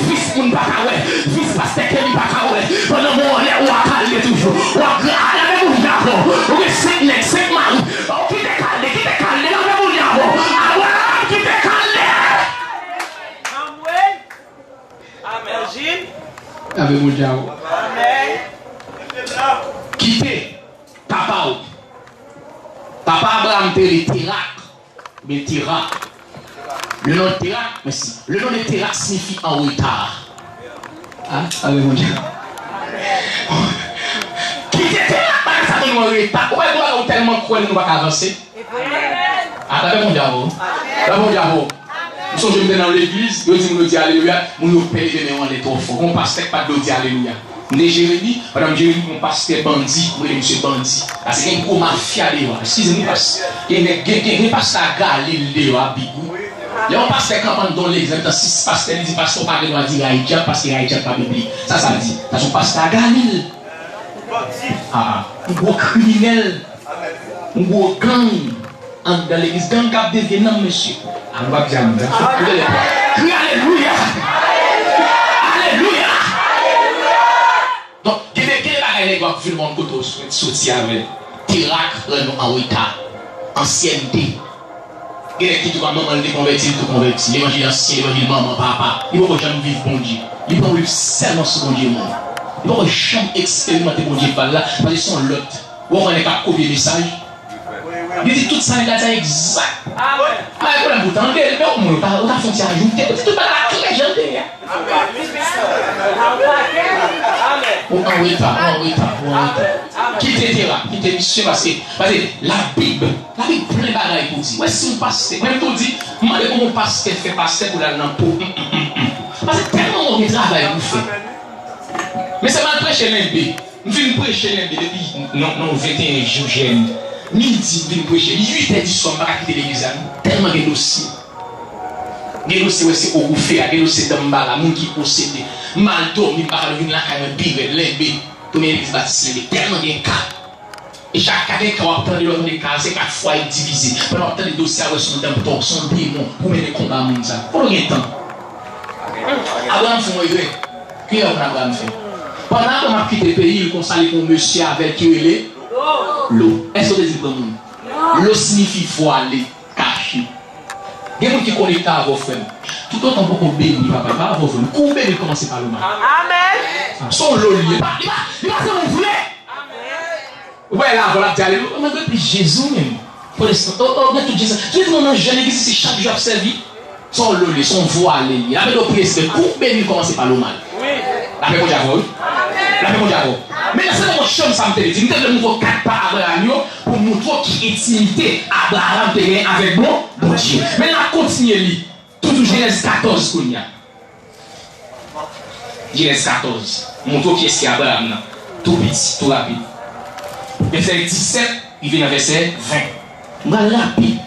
vice moun bakawé, vice pasteur Kelly bakawé. Pendant mon on a caldé toujours. On a avec mon diable. On est 5 nègres, 5 maris. Oh, qui t'est caldé, avec mon diable. Ah ouais, qui t'est caldé. Amen. Avec mon diable. Amen. Quittez papa. Papa Abraham était Térak. Mais Térak. Le nom de Térak, merci. Le nom de Térak signifie en retard. Hein? Avec mon diable. Quittez Térak, ça donne en retard. Pourquoi nous tellement croire que nous ne pouvons pas avancer? Avec mon diable. Avec mon diable. Nous sommes dans l'église, nous disons alléluia, nous nous payons, mais on est trop fort. On passe pas de dire alléluia. Les Jérémie, madame Jérémie, mon pasteur bandit, moi, monsieur bandit. C'est un gros mafia dehors. Excusez-moi, il y a un pasteur Galil dehors, Bigou. Là, on passe campagne dans l'exemple, si pasteur dit pasteur pas doit dire Haïtien, parce que Haïtien pas biblique. Ça dit. Ça son pasteur Galil. Ah, un gros criminel, un gros gang. Dans l'église, gang cap devient non, monsieur. On va dire, alléluia. Alléluia. Donc, quel est le bagage qui va faire le sorti avec Tirac, en retard, ancienneté. Quel est qui doit maman le convertir, tout converti. L'évangile ancien, l'évangile maman, papa. Il ne va jamais vivre bon Dieu. Il ne va vivre seulement ce bon Dieu. Il ne va jamais expérimenter bon Dieu par là, parce qu'ils sont l'autre. Ou on n'est pas copier le message. Il dit tout ça, il a exact. Amen. Vous entendez, mais on va faire ça ajouter. C'est tout pas la clé, j'entends. On quittez Terra, quittez monsieur, parce que la Bible plein de bagailles pour dire. Ouais, si on passe, même tout dit, moi, comment on passe, fait passer pour la lampeau. Parce que tellement de travail pour faire. Mais c'est mal prêcher l'MB. Nous venons prêcher l'MB depuis non 21 jours, j'aime. Midi, nous venons prêcher. 8h du soir, on va quitter l'église. Tellement de dossiers. Les dossiers, c'est au fait, les dossiers de Mbala, les gens qui possèdent. Mal dormi, par le la caméra, pire, l'MB. Pour l'église baptiste, tellement de cas. Et chaque cas qui va prendre l'autre cas, c'est 4 fois divisé. Pendant que les dossiers sont dans le temps, sont démons pour mener le combat à monde. Pour le temps. Abraham fait moi vrai. Qui est Abraham fait? Pendant que m'a quitté le pays, il conseille pour monsieur avec qui il est l'eau. Est-ce que vous dites pour moi? L'eau signifie faut aller cacher. Il y a des gens qui connectent à vos frères. Tout autant pour qu'on bénisse papa, à vos frères. Qu'on bénisse, commencez par le mal. Amen. Son l'eau lié. Il va faire mon vrai. Ouais, là, voilà, tu allez. On a plus Jésus même. Pour l'instant, on a tout Jésus. Tout le monde en jeune église, c'est chaque jour servi. Son lolé, son voilé. Il a fait le prier, c'est pour bénir, commencer par le mal. Oui. La paix pour Dieu. La paix pour Dieu. Mais là, c'est mon chum, ça me dit. Je vais vous montrer 4 pas Abraham pour montrer qui intimité Abraham avec bon Dieu. Mais là, continuez. Tout Genèse 14, qu'on y a. Genèse 14. Montre qui est-ce Abraham là. Tout petit, tout rapide. Verset 17, il vient à verset 20. Rapide.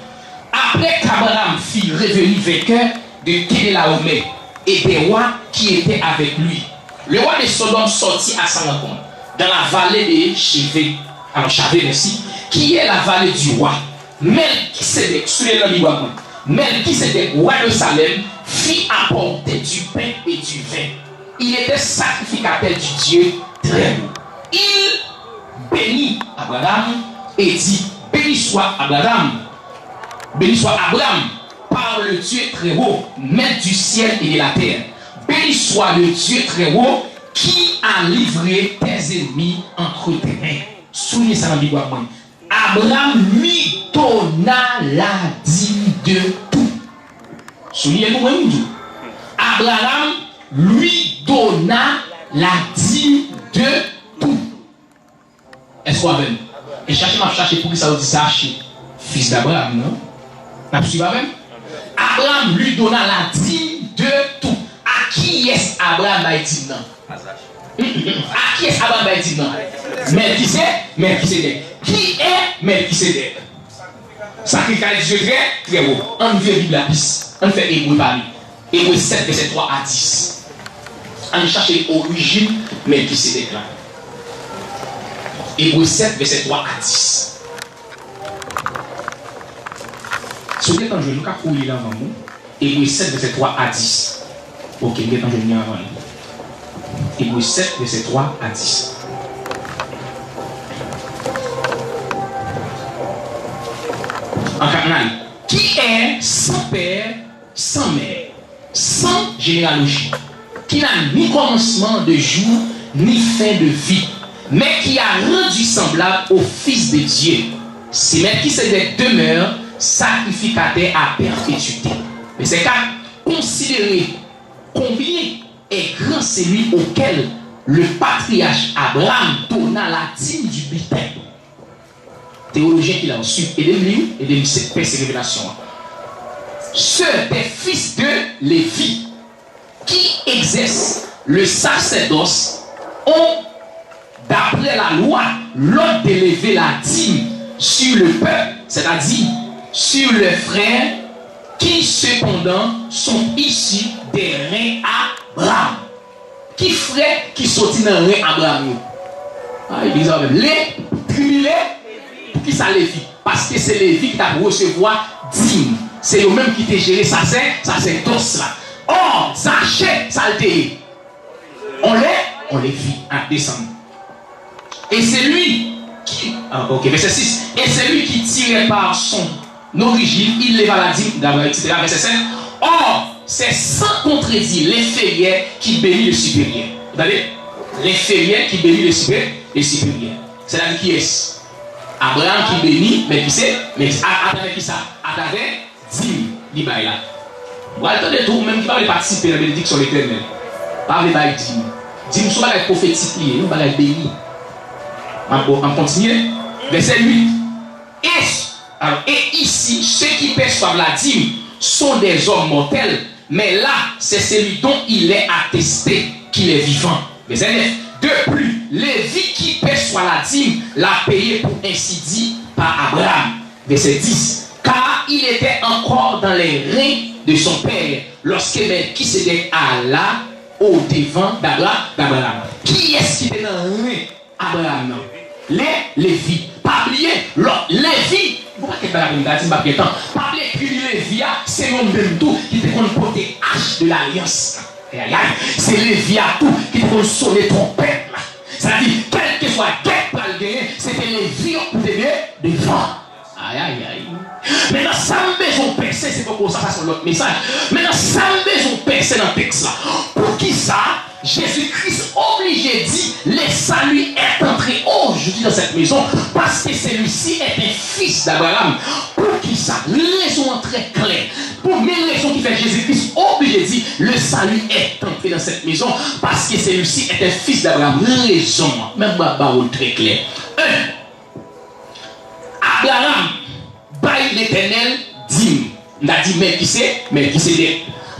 Après qu'Abraham fut revenu vainqueur de Kédélaomé et des rois qui étaient avec lui, le roi de Sodome sortit à sa rencontre dans la vallée de Chavé, alors Chavé merci, qui est la vallée du roi. Melchisédek, Melchisédek, roi de Salem, fit apporter du pain et du vin. Il était sacrificateur du Dieu très haut. Il bénit Abraham et dit, béni soit Abraham par le Dieu très haut, maître du ciel et de la terre. Béni soit le Dieu très haut qui a livré tes ennemis entre tes mains. Soulignez ça dans la Bible. Abraham lui donna la dîme de tout. Soulignez-vous moi. Abraham lui donna la dîme de tout. Est-ce qu'on va venir? Et chercher pour que ça vous dise ça, fils d'Abraham, non? Abraham lui donna la dîme de tout. À qui est Abraham la dîme? À qui est Abraham la dîme? Melchisédek. Qui est Melchisédek? Sacrificateur du Dieu très haut. On veut Bible la piste. On fait Hébreu par lui. Hébreu 7, verset 3 à 10. On cherche l'origine Melchisédek là. Hébreu 7, verset 3 à 10. Si vous êtes en jeu, nous avons fouillé là avant nous. Hébreu 7, verset 3 à 10. Ok, vous êtes en jeu avant nous. Hébreu 7, verset 3 à 10. En carnal, qui est sans père, sans mère, sans généalogie, qui n'a ni commencement de jour, ni fin de vie, mais qui a rendu semblable au Fils de Dieu. C'est Melchisédek demeure sacrificateur à perpétuité. Mais c'est qu'à considérer combien est grand celui auquel le patriarche Abraham donna la dîme du butin. Théologien qu'il a reçu, et de cette révélation. Ceux des fils de Lévi qui exercent le sacerdoce ont, d'après la loi, l'ordre d'élever la dîme sur le peuple, c'est-à-dire sur les frères qui cependant sont issus des reins Abraham. Qui frères qui sont dans le rein Abraham? Ils disent les tribulés, pour qui ça Lévi? Parce que c'est Lévi qui t'a recevoir dîme. C'est eux-mêmes qui t'ont géré ça c'est dos là. Or, ça achète, ça le dit. On les vit à descendre. Et c'est lui qui, verset 6, et c'est lui qui tirait par son origine, il leva la dîme, etc. Verset 5. Or, c'est sans contredire l'inférieur qui bénit le supérieur. Vous savez, l'inférieur qui bénit le supérieur. C'est-à-dire qui est Abraham qui bénit, mais qui c'est? Mais à travers qui ça? À travers dîme, il va là. Vous attendez tout, même qui va participer à la bénédiction éternelle. Parlez de dîme. Dîme, ce n'est pas prophétique, il va être béni. On continue. Verset 8. Et ici, ceux qui perçoivent la dîme sont des hommes mortels, mais là, c'est celui dont il est attesté qu'il est vivant. Verset 9. De plus, Lévi qui perçoit la dîme l'a payé pour ainsi dire par Abraham. Verset 10. Car il était encore dans les reins de son père lorsque Melchisédek alla au devant d'Abraham. Qui est-ce qui était dans le rein Abraham? Les Lévi. Pas oublier, Lévi. Vous ne pouvez pas dire pas oublier que Lévi, c'est le même tout qui te compte porter H de l'alliance. C'est Lévi à tout qui te compte sonner trompette. C'est-à-dire, quel que soit guet pour le gagner, c'était Lévi pour te dire devant. Aïe, aïe, aïe. Maintenant, ça me besoin de percer, c'est pas pour ça, ça c'est l'autre message. Maintenant, ça me besoin de percer dans le texte là. Pour qui ça? Jésus-Christ obligé dit, le salut est entré aujourd'hui dans cette maison parce que celui-ci est un fils d'Abraham. Pour qui ça? Raison très claire. Pour mes raisons qui fait Jésus-Christ obligé dit, le salut est entré dans cette maison parce que celui-ci est un fils d'Abraham. Raison, même barreau très clair. Abraham, bail l'éternel dîme. On a dit, mais qui c'est?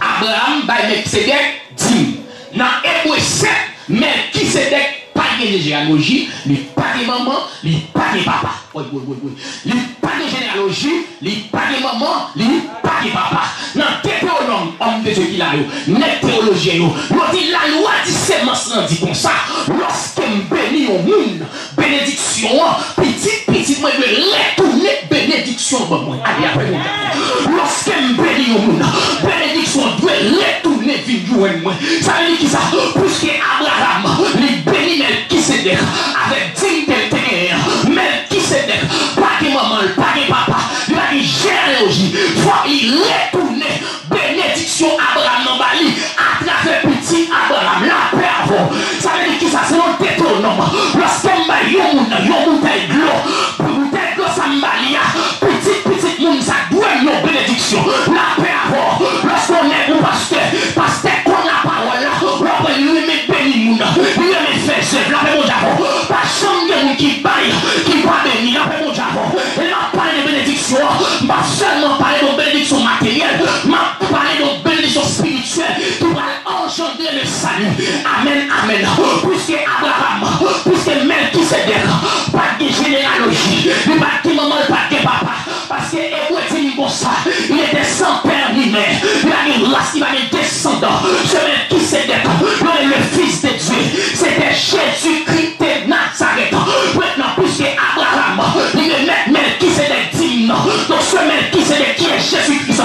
Abraham, bail Melchisédek dîme. Dans Hébreu 7, Melchisédek pas de généalogie, il pas de maman, il pas de papa. Il pas de généalogie, il pas de maman, il pas de papa. Dans Deutéronome, homme de Dieu qui l'a eu, net théologien, il dit la loi dit sémence dit comme ça. Lorsque je bénis au monde, bénédiction, petit, moi je vais retourner bénédiction. Allez, après mon gars. Lorsque je bénis au monde, bénédiction doit retourner vivre moi. Ça veut dire qui ça? Puisque Abraham, il bénit Melchisédek avec dignité de terre. Melchisédek, pas de maman, pas de papa, il a une généalogie. Il faut y retourner bénédiction Abraham dans Bali à travers petit Abraham, la paix avant. Ça veut dire qui ça? C'est un Deutéronome. Lorsque je bénis yon bouteille de l'eau, ça m'balia, petit monde, ça doit une bénédiction. La paix avant. Lorsqu'on est un pasteur qu'on a parole là, on peut lui mettre béni moun, lui mettre faire chef, la paix mon Japon. Pas chambre de monde qui baille, qui va bénir, la paix mon Japon. Et là, parler de bénédiction, pas seulement parler de bénédiction matérielle, mais parler de bénédiction spirituelle qui va engendrer le salut. Amen, amen. Puisque Abraham, puisque Melchisédek, pas de généalogie, il pas de maman, pas de papa. Parce que Hébreu dit comme ça, il était sans père ni mère. Il a une race, il a des descendants. Ce Melchisédek, il est le fils de Dieu. C'était Jésus-Christ de Nazareth. Maintenant, puisque Abraham, il est Melchisédek digne. Donc ce Melchisédek qui est Jésus-Christ,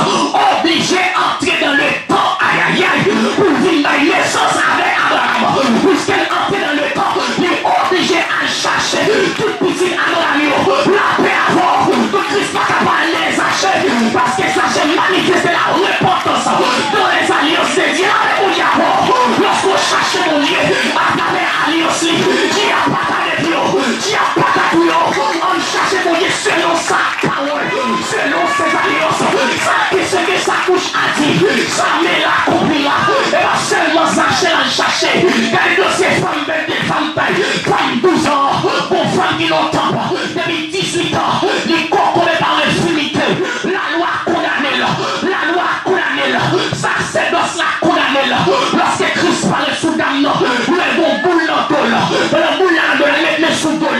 obligé d'entrer dans le temps. Aïe, aïe, aïe. Pour vivre la naissance avec Abraham. Puisqu'elle entre dans le temps, il est obligé à chercher tout petit Abraham. La paix avant. Christ pas capable de les acheter parce que ça j'ai manifesté la repentance dans les alliances de Dieu avec mon diable. Lorsqu'on cherche mon Dieu à travers l'alliance, Dieu a pas de plus, Dieu a pas de plus. On cherche mon Dieu selon sa parole, selon ses alliances. Ça qu'est-ce que sa couche a dit, ça met l'accomplira. Et pas seulement ça chercher. Regardez ces femmes belles, des femmes tailles, femmes 12 ans, pour femmes qui n'ont pas, depuis 18 ans, les corps par l'infimité, la loi condamnée là, la loi condamnée là, sacerdoce la condamnée là, lorsque Christ parlait sous dame, le bon boule dans le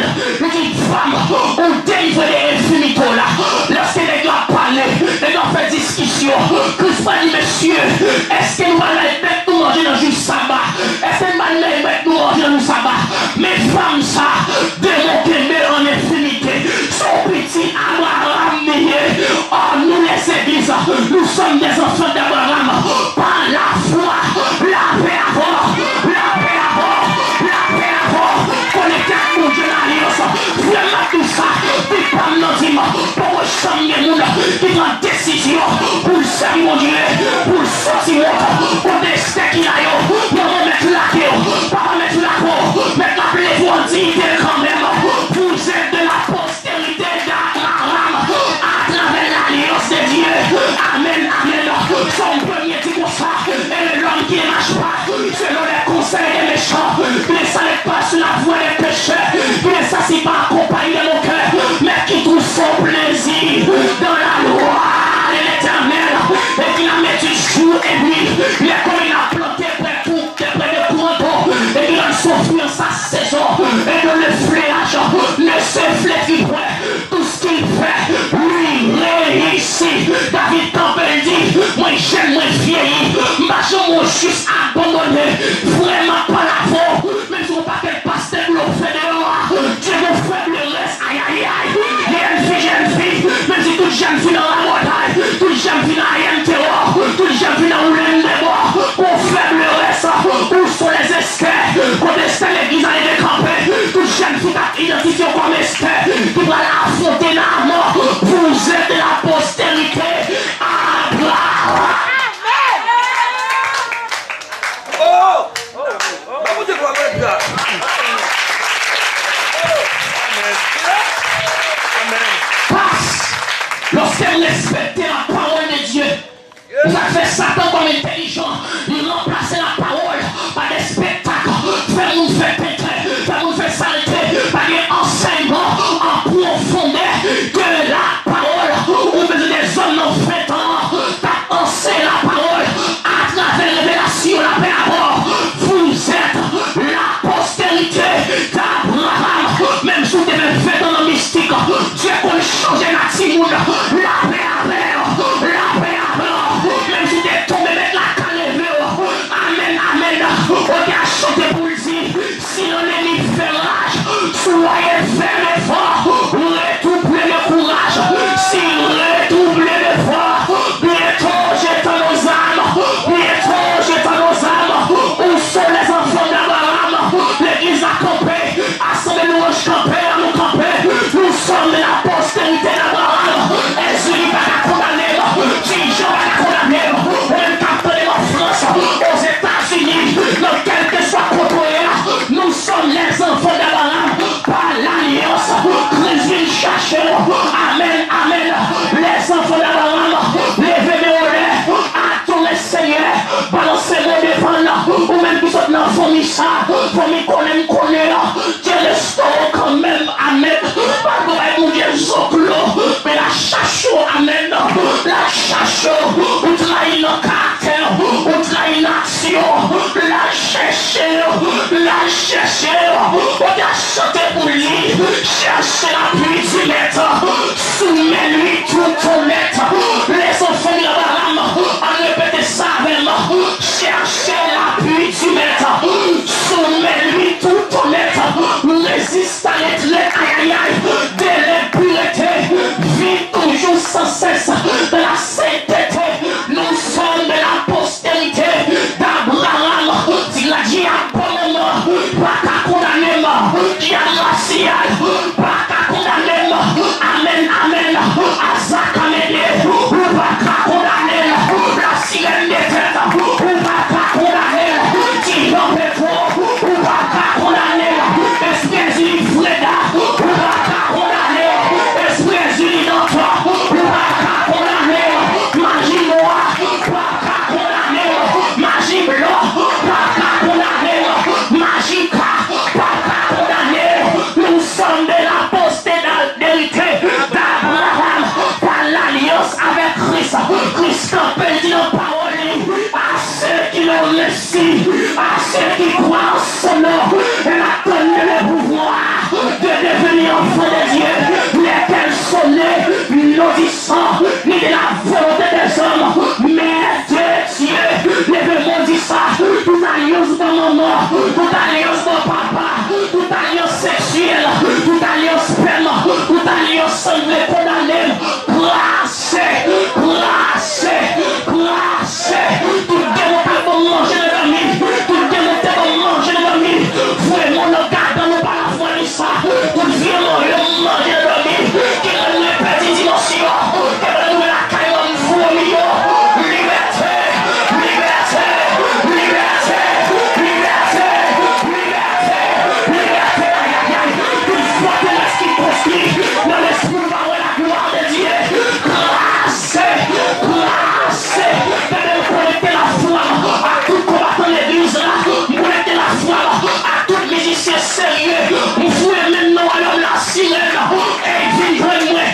parole. Il dit, femme, on délivre les infimités là. Lorsque les gars parlent, les gars font discussion. Christ va dire, monsieur, est-ce que nous allons mettre nous manger dans le jour sabbat? Est-ce que nous allons mettre nous manger dans le sabbat? Mais femme, ça, démontrez en infinité. Son petit Abraham né. Oh, nous les églises, nous sommes des enfants d'Abraham. Par la foi, la paix avant, la paix avant, la paix avant. Connecté à mon Dieu l'alliance. Vraiment tout ça, des femmes non dimanche. Pour que changer le monde qui prend décision pour le servir mon Dieu, pour le sortir pour le destin qu'il a eu, pour remettre la queue, pour remettre la peau, mais rappelez-vous en dignité quand même. Vous êtes de la postérité d'Abraham à travers l'alliance de Dieu. Amen, amen. Son premier dit comme ça, et l'homme qui ne marche pas selon les conseils des méchants, qui ne s'arrête pas sur la voie des pécheurs, qui ne s'assied pas accompagné de mon cœur, mais qui trouve son plaisir dans la loi de l'Éternel, et qui la met du jour et nuit. Il est comme il a planté près de courants, et qui donne son fruit en sa saison, et dans le fléage ne se flétrit point. Tout ce qu'il fait, lui réussit. David Campbell dit, moi j'aime, moi vieilli, ma jambe moi juste abandonné, vraiment pas la faute, même si on pas quel pasteur l'on fait dehors, Dieu vous fait le reste, aïe aïe aïe, jeune fille, même si toute jeune fille dans la montagne, toute jeune fille dans la terror, toute jeune fille dans l'une des bois, pour faire le reste, où sont les esquers, pour destin l'église à les décamper, toute jeune fille t'a identifié comme esquer, qui va l'affronter la mort, vous êtes de la postérité, Abraham. Lorsque vous respectez la parole de Dieu, vous avez fait Satan comme intelligent, il remplace la parole par des spectacles, faire nous faire pétrer, faire nous faire s'arrêter, par des enseignements en profondeur de la parole, ou besoin des hommes en fait enseigner la parole à travers révélation, la paix à bord. Vous êtes la postérité d'Abraham, même si vous devez faire dans le mystique, Dieu peut changer la timoune, la paix à bord, la paix à bord, même si vous devez tomber mettre la calève, amen, amen, on a chanté pour le dire, si l'ennemi fait rage, soyez fermes et forts, redoublez le courage, si redoublez l'effort, bientôt j'étends nos âmes, bientôt j'étends nos âmes, où sont les enfants d'Abraham, l'église a campé, assemblée-nous au camper, à nous camper, nous sommes de la postérité d'Abraham, et celui va la condamner, Jean va la condamner, même capter en France, aux États-Unis, dans quel que soit côté, nous sommes les enfants d'Abraham, par l'alliance, Christ vient chercher, amen, amen, les enfants d'Abraham, levez mes oreilles, attendez Seigneur, balancez-moi devant, ou même qui sont dans la famille ça, famille connaît, Dieu restaure quand même, amen, pas que mon Dieu zoclo, mais la chasse, amen, la chasse, ou trahit le caractère, ou trahit l'action, la chercher, on a chanté pour lui, chercher la pluie du maître, soumets-lui tout ton maître, les enfants d'Abraham, on répète ça avec moi, chercher la pluie du maître, soumets-lui tout ton maître, résiste à l'être, aïe aïe, de l'impureté, vit toujours sans cesse de la sainteté, nous sommes de la postérité d'Abraham, il a dit à pas condamner, il a ni enfants de Dieu, lesquels sont nés, maudissant, ni de la volonté des hommes, mais de Dieu. Levez-moi, dit ça. Tout alliance dans mon nom, tout alliance dans papa, tout alliance sexuelle, tout alliance sperme, tout alliance sanglée condamnée, placé, tout démonté pour manger de l'ami, tout démonté pour manger de l'ami, vraiment le gars dans le parafouin de ça, tout vraiment le manger de l'ami, qui est une petite dimension, qui est une la caille en vous, liberté, liberté, liberté, liberté, liberté, liberté, tout soit de l'esprit construit, dans l'esprit par la gloire de Dieu, grâce, connecter la foi à tout combattant l'église là, connecter la foi à tout musicien sérieux, vous pouvez maintenant alors la sirène, et vivre-moi,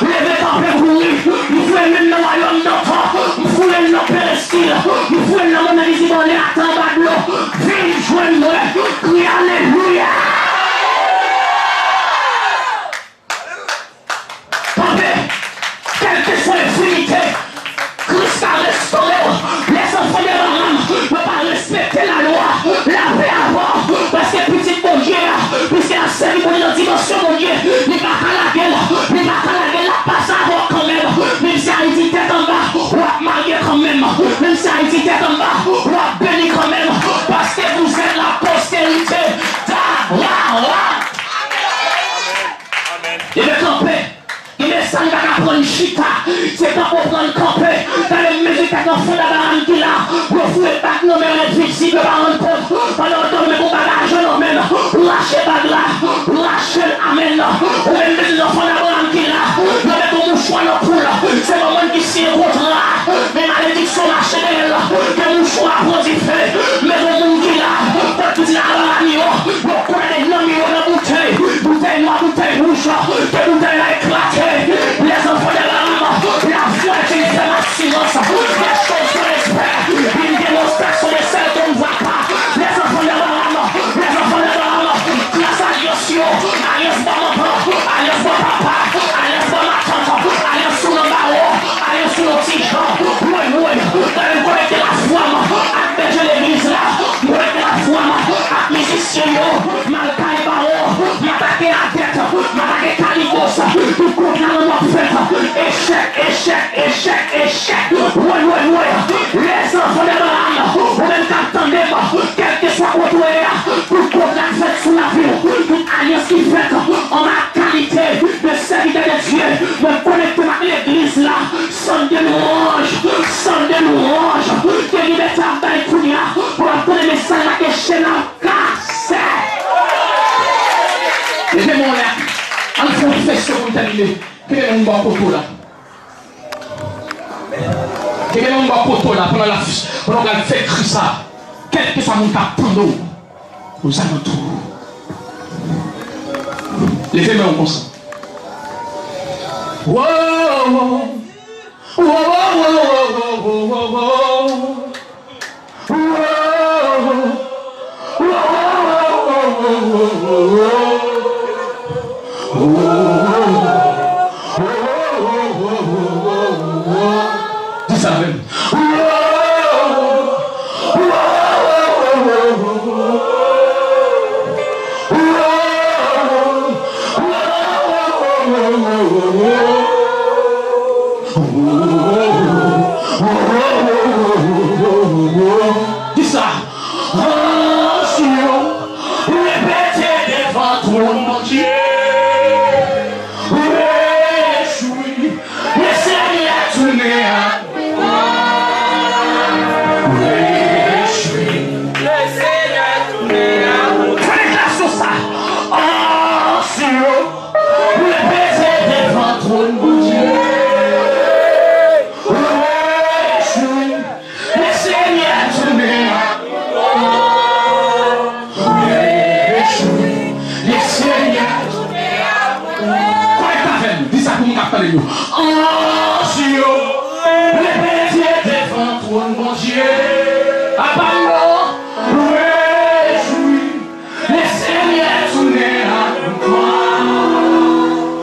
levez ta paix pour lui, vous pouvez maintenant alors d'enfant, vous pouvez l'opérer style, vous pouvez l'emmener visible en l'air à temps bas de l'eau, vivre-moi, crie alléluia. Quelle que soit l'infinité, Christ a restauré les enfants de Abraham ne peuvent pas respecter la loi, la paix avant, parce que petit bon Dieu, puisque la série pour une dimension mon Dieu, il va pas la gueule, la passe avant quand même, même si Haïti tête en bas, on va marier quand même, même si Haïti tête en bas, on va bénir quand même, parce que vous êtes la postérité. Il est campé. Il est sans gars prendre chita, c'est pas pour prendre campé. Dans les musiques à l'enfant d'Abraham qui là, vous pouvez pas que nos mères visibles par un compte. Alors donne mon bagage non même, lâchez pas là, lâchez amen. Ou même les enfants d'Abraham qui là, vous avez ton mouchoir dans le poule. C'est le moment qui s'y rencontre là, mais malédiction lâchez d'elle, que mouchoir prodifié, mais le monde qui là, pour tout l'Abraham, vous prenez les noms dans la bouteille noire, bouteille rouge, que bouteille là éclatée. Les enfants d'Abraham, la foi est une ferme assurance, les choses qu'on espère, une démonstration de celles qu'on ne voit pas. Les enfants d'Abraham, classe alliance dans mon père, alliance dans papa, alliance dans ma tante, alliance sous le barreau, alliance sous le petit Jean. Oui, connecter la foi avec l'église là, connecter la foi avec les musiciens, malgré barreau, m'attaquer la tête, m'attaquer Caligos, tout contre la mort faite, échec. Oui. Les enfants d'Abraham, ou même qu'attendez, quel que soit votre way, tout contre la fête sous la vie, toute alliance qui fait en ma qualité de serviteur de Dieu, me connecter avec l'église là, son de louange, que liberté à Baïkounia, pour entendre les messages là que chez la casse. Levez-moi là, en fond fesse pour terminer. Quel est mon bon poteau là? Quel est mon bon poteau là pendant la fête Christ ça? Quel que soit mon cap pendant aux alentours. Levez-moi en consent. Dis ça même. Dis ça. Répétez devant tout mon Dieu.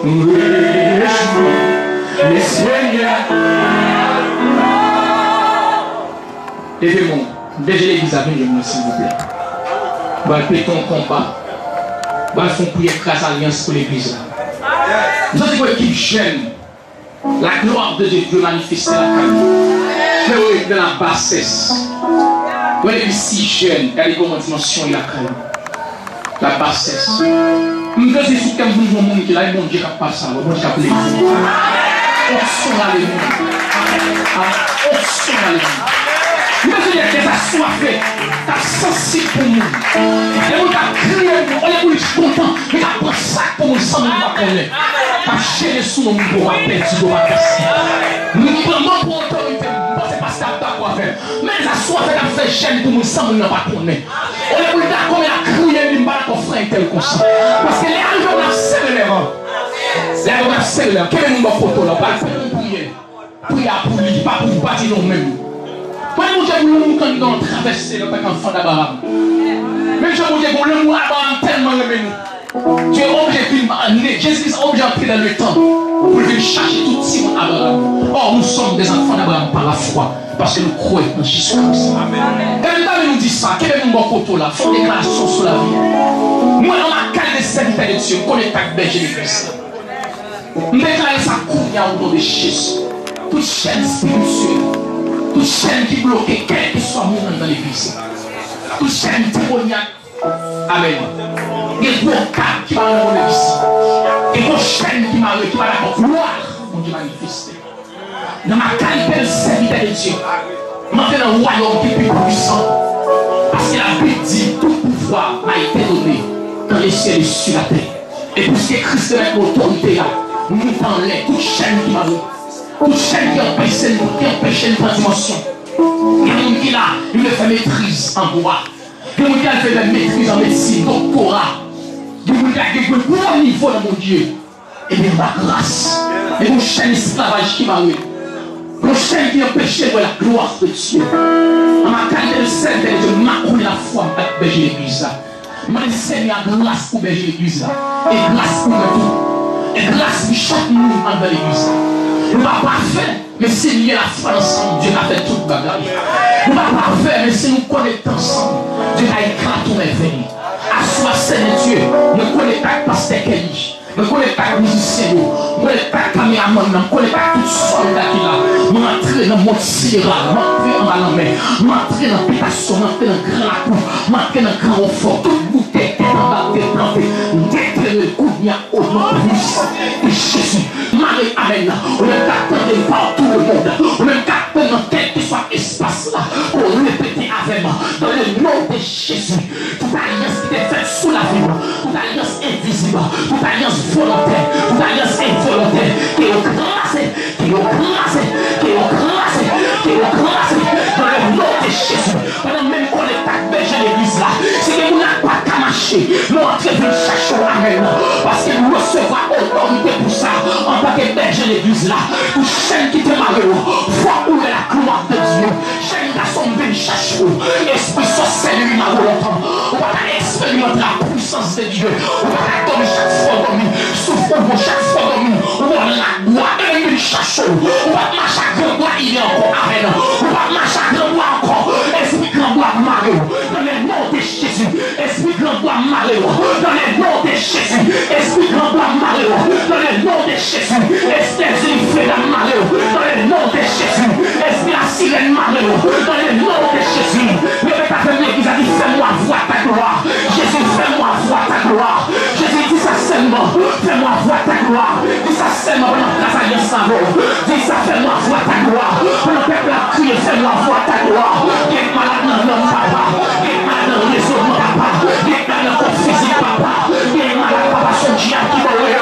Oui, les Seigneurs. Levez-moi. Déjà l'église à venir, s'il vous plaît. Va faire ton combat. Va faire une prière grâce à l'alliance pour l'église. Nous avons une équipe jeune. La gloire de Dieu manifester la calme. Mais dans la bassesse. Vous êtes si jeune, regardez comment dimension il a calme. La bassesse. Nous devons dire que nous avons un monde qui a bon Dieu qui passe ça, bon Dieu qui a plaisir. On sonne à l'église. On sonne à l'église. Nous devons dire que ça soit fait. Tu as sensible pour nous. Et nous avons crié, on est pour content. Mais tu as pris ça pour nous sans nous pas connaître. Tu as géré sous nos mots pour appeler, tu dois casser. Nous prenons pour autorité. C'est parce que tu as quoi faire. Mais ça soit fait, tu as fait gêne pour nous sans nous pas connaître. On est pour dire comment il a crié, il m'a pas frère tel comme ça. Parce que les arrivés, on a scellé les rangs. Les arrivés, on a scellé les rangs. Quel est mon photo là? Pas pour prier. Prier pour lui, pas pour bâtir nous-mêmes. Moi, je vous dis que nous avons traversé le peuple enfant d'Abraham. Même je vous dis que le mot Abraham tellement aimé nous. Dieu est obligé Jésus-Christ est obligé d'entrer dans le temps pour venir chercher tout Simon Abraham. Or, nous sommes des enfants d'Abraham par la foi parce que nous croyons en Jésus-Christ. Quand nous nous dit ça, quel est mon photo là? Faut une déclaration sur la vie. Moi, on a calé des serviteurs de Dieu, on est avec berger de Christ. Nous déclarons ça au nom de Jésus. Toute chaîne spirituelle. Toute chaîne qui bloque, quel que soit le monde dans l'église. Toute chaîne démoniaque. Amen. Il y a des blocages qui vont dans l'église. Il y a des chaînes qui vont dans la gloire. Mon Dieu manifeste. Dans ma qualité de serviteur de Dieu, maintenant un royaume qui est plus puissant. Parce que la Bible dit tout pouvoir a été donné dans les cieux et sur la terre. Et puisque Christ est l'autorité là, nous t'enlèvons toute chaîne qui m'a vu. Toute chaîne qui empêche une dimension. Il y a des gens qui là, il fait maîtrise en droit. Il y a des gens qui fait maîtrise en médecine, doctorat. Il y a des gens qui ont un bon niveau dans mon Dieu. Et bien, ma grâce. Et une chaîne esclavage qui m'a eu. Une chaîne qui empêche la gloire de Dieu. En ma qualité de serviteur de Dieu, je m'accroche la foi avec berger l'église. Je me dis, Seigneur, grâce pour berger l'église. Et grâce pour tout. Et grâce pour chaque monde dans l'église. Nous ne sommes pas parfaits, mais c'est lié à la foi ensemble. Dieu a fait tout le bagage. Nous ne sommes pas parfaits, mais si nous connectons ensemble, Dieu a éclaté tout merveille. À soi, Seigneur Dieu, nous connectons avec Pasteur Kelly. Nous connectons avec musiciens, nous connectons avec caméraman, nous connectons avec tout soldat qui est là. Nous entrons dans le monde sidéral, nous entrons en bas la main, nous entrons dans la pétation, nous entrons dans le grand coup, nous entrons dans le grand renfort, toute bouteille qui est en bas de planter, nous détruisons le coup, il y a au nom puissant de Jésus. Marie, amen. On est capable de partout le monde. On est capable dans quel que soit espace là. Pour répéter avec moi. Dans le nom de Jésus. Toute alliance qui est faite sous la vie. Toute alliance invisible. Toute alliance volontaire. Toute alliance involontaire. Qui est écrasée. Qui est écrasée. Qui est écrasée. Qui est écrasée. Dans le nom de Jésus. Pendant même qu'on est à berger l'église là. C'est que nous n'avons pas qu'à marcher. Nous entrons de chercher. Amen. Parce que nous recevons autorité pour ça. En tant que berger l'église là, une chaîne qui te malheureux, vois où est la gloire de Dieu. Chaîne garçon de chercher. Esprit sorcier lui m'a longtemps. On va expérimenter la puissance de Dieu. On va donner chaque fois dans nous. Souffre chaque fois dans nous. On va la gloire et lui chercher. On va marcher à grand gloire, il est encore. Amen. On va marcher à grand gloire encore. Esprit grand gloire malheureux. Dans le nom de Jésus. Esprit grand gloire malheureux. Dans le nom de Jésus. Esprit grand gloire malheureux. Dans le nom de Jésus. Esprit de malheureux. Dans le nom de Jésus. Esprit la sirène malheureux. Dans le nom de Jésus. Le peuple a fait l'église a dit fais-moi voir ta gloire. Jésus, fais-moi voir ta gloire. Jésus dit ça seulement. Fais-moi voir ta gloire. Dis ça seulement pendant que la alliance s'en va. Dis ça, fais-moi voir ta gloire. Pendant que le peuple a crié, fais-moi voir ta gloire. Qui est malade dans l'homme, papa. Qui est malade dans le raisonnement, papa. Qui est malade dans le corps physique, papa. Qui est malade, papa, son diable qui va voir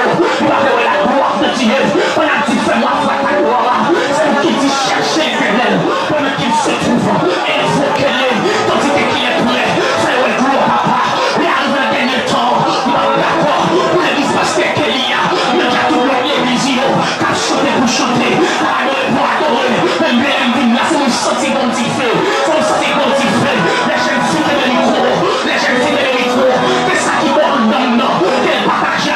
la gloire de Dieu. Pendant qu'il fais-moi voir ta gloire. C'est qui dit chercher éternel. Pendant qu'il se trouve, invoquez-le. Tandis qu'il est prêt. Fais-moi gloire, papa. Et arrive le dernier temps. D'accord. Pour l'église Pasteur Kelly. Mais il y a tout l'église. Car chanter pour chanter. Adorer pour adorer. Même bien, là, c'est une sortie bon petit feu. C'est une sortie bon petit feu. Les jeunes filles de micro. Les jeunes filles de micro. C'est ça qui va en dedans. Quel partage.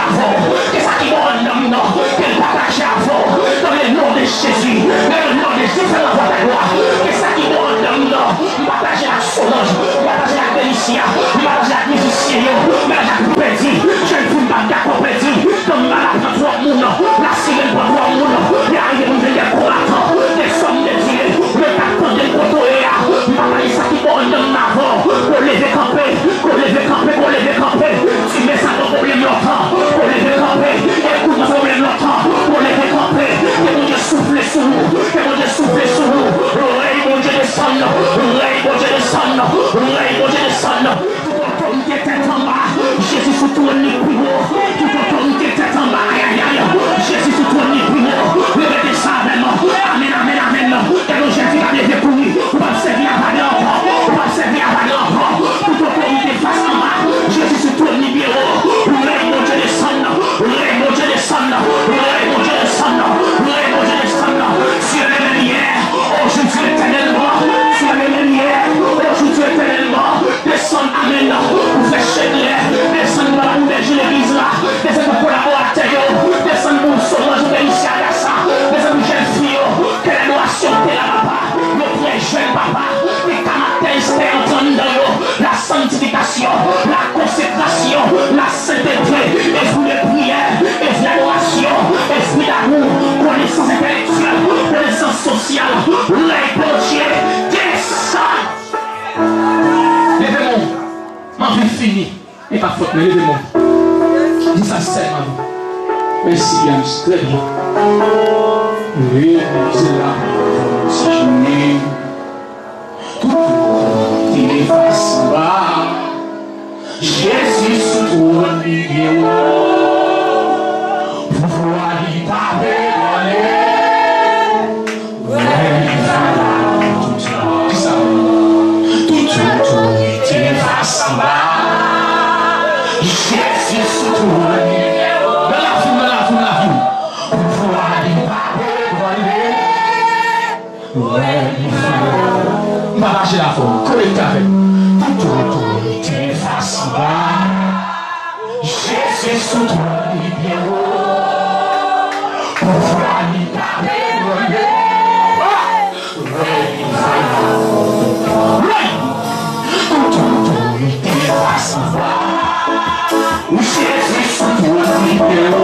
mais aidez-moi. Dis ça seulement. Merci bien, très bien. Oui, c'est là. Si je n'ai tout t'efface pas. Jésus sous ton numéro. Pourquoi il t'a dévoilé? Dis ça. Tout t'efface pas. Jésus sous ton numéro. Dans la foule. Pourquoi il t'a dévoilé? Va lâcher la forme. Connecte avec. Tout efface pas. Jésus sous ton numéro. Pourquoi il t'a dévoilé? Tout efface pas. Jésus sous ton numéro.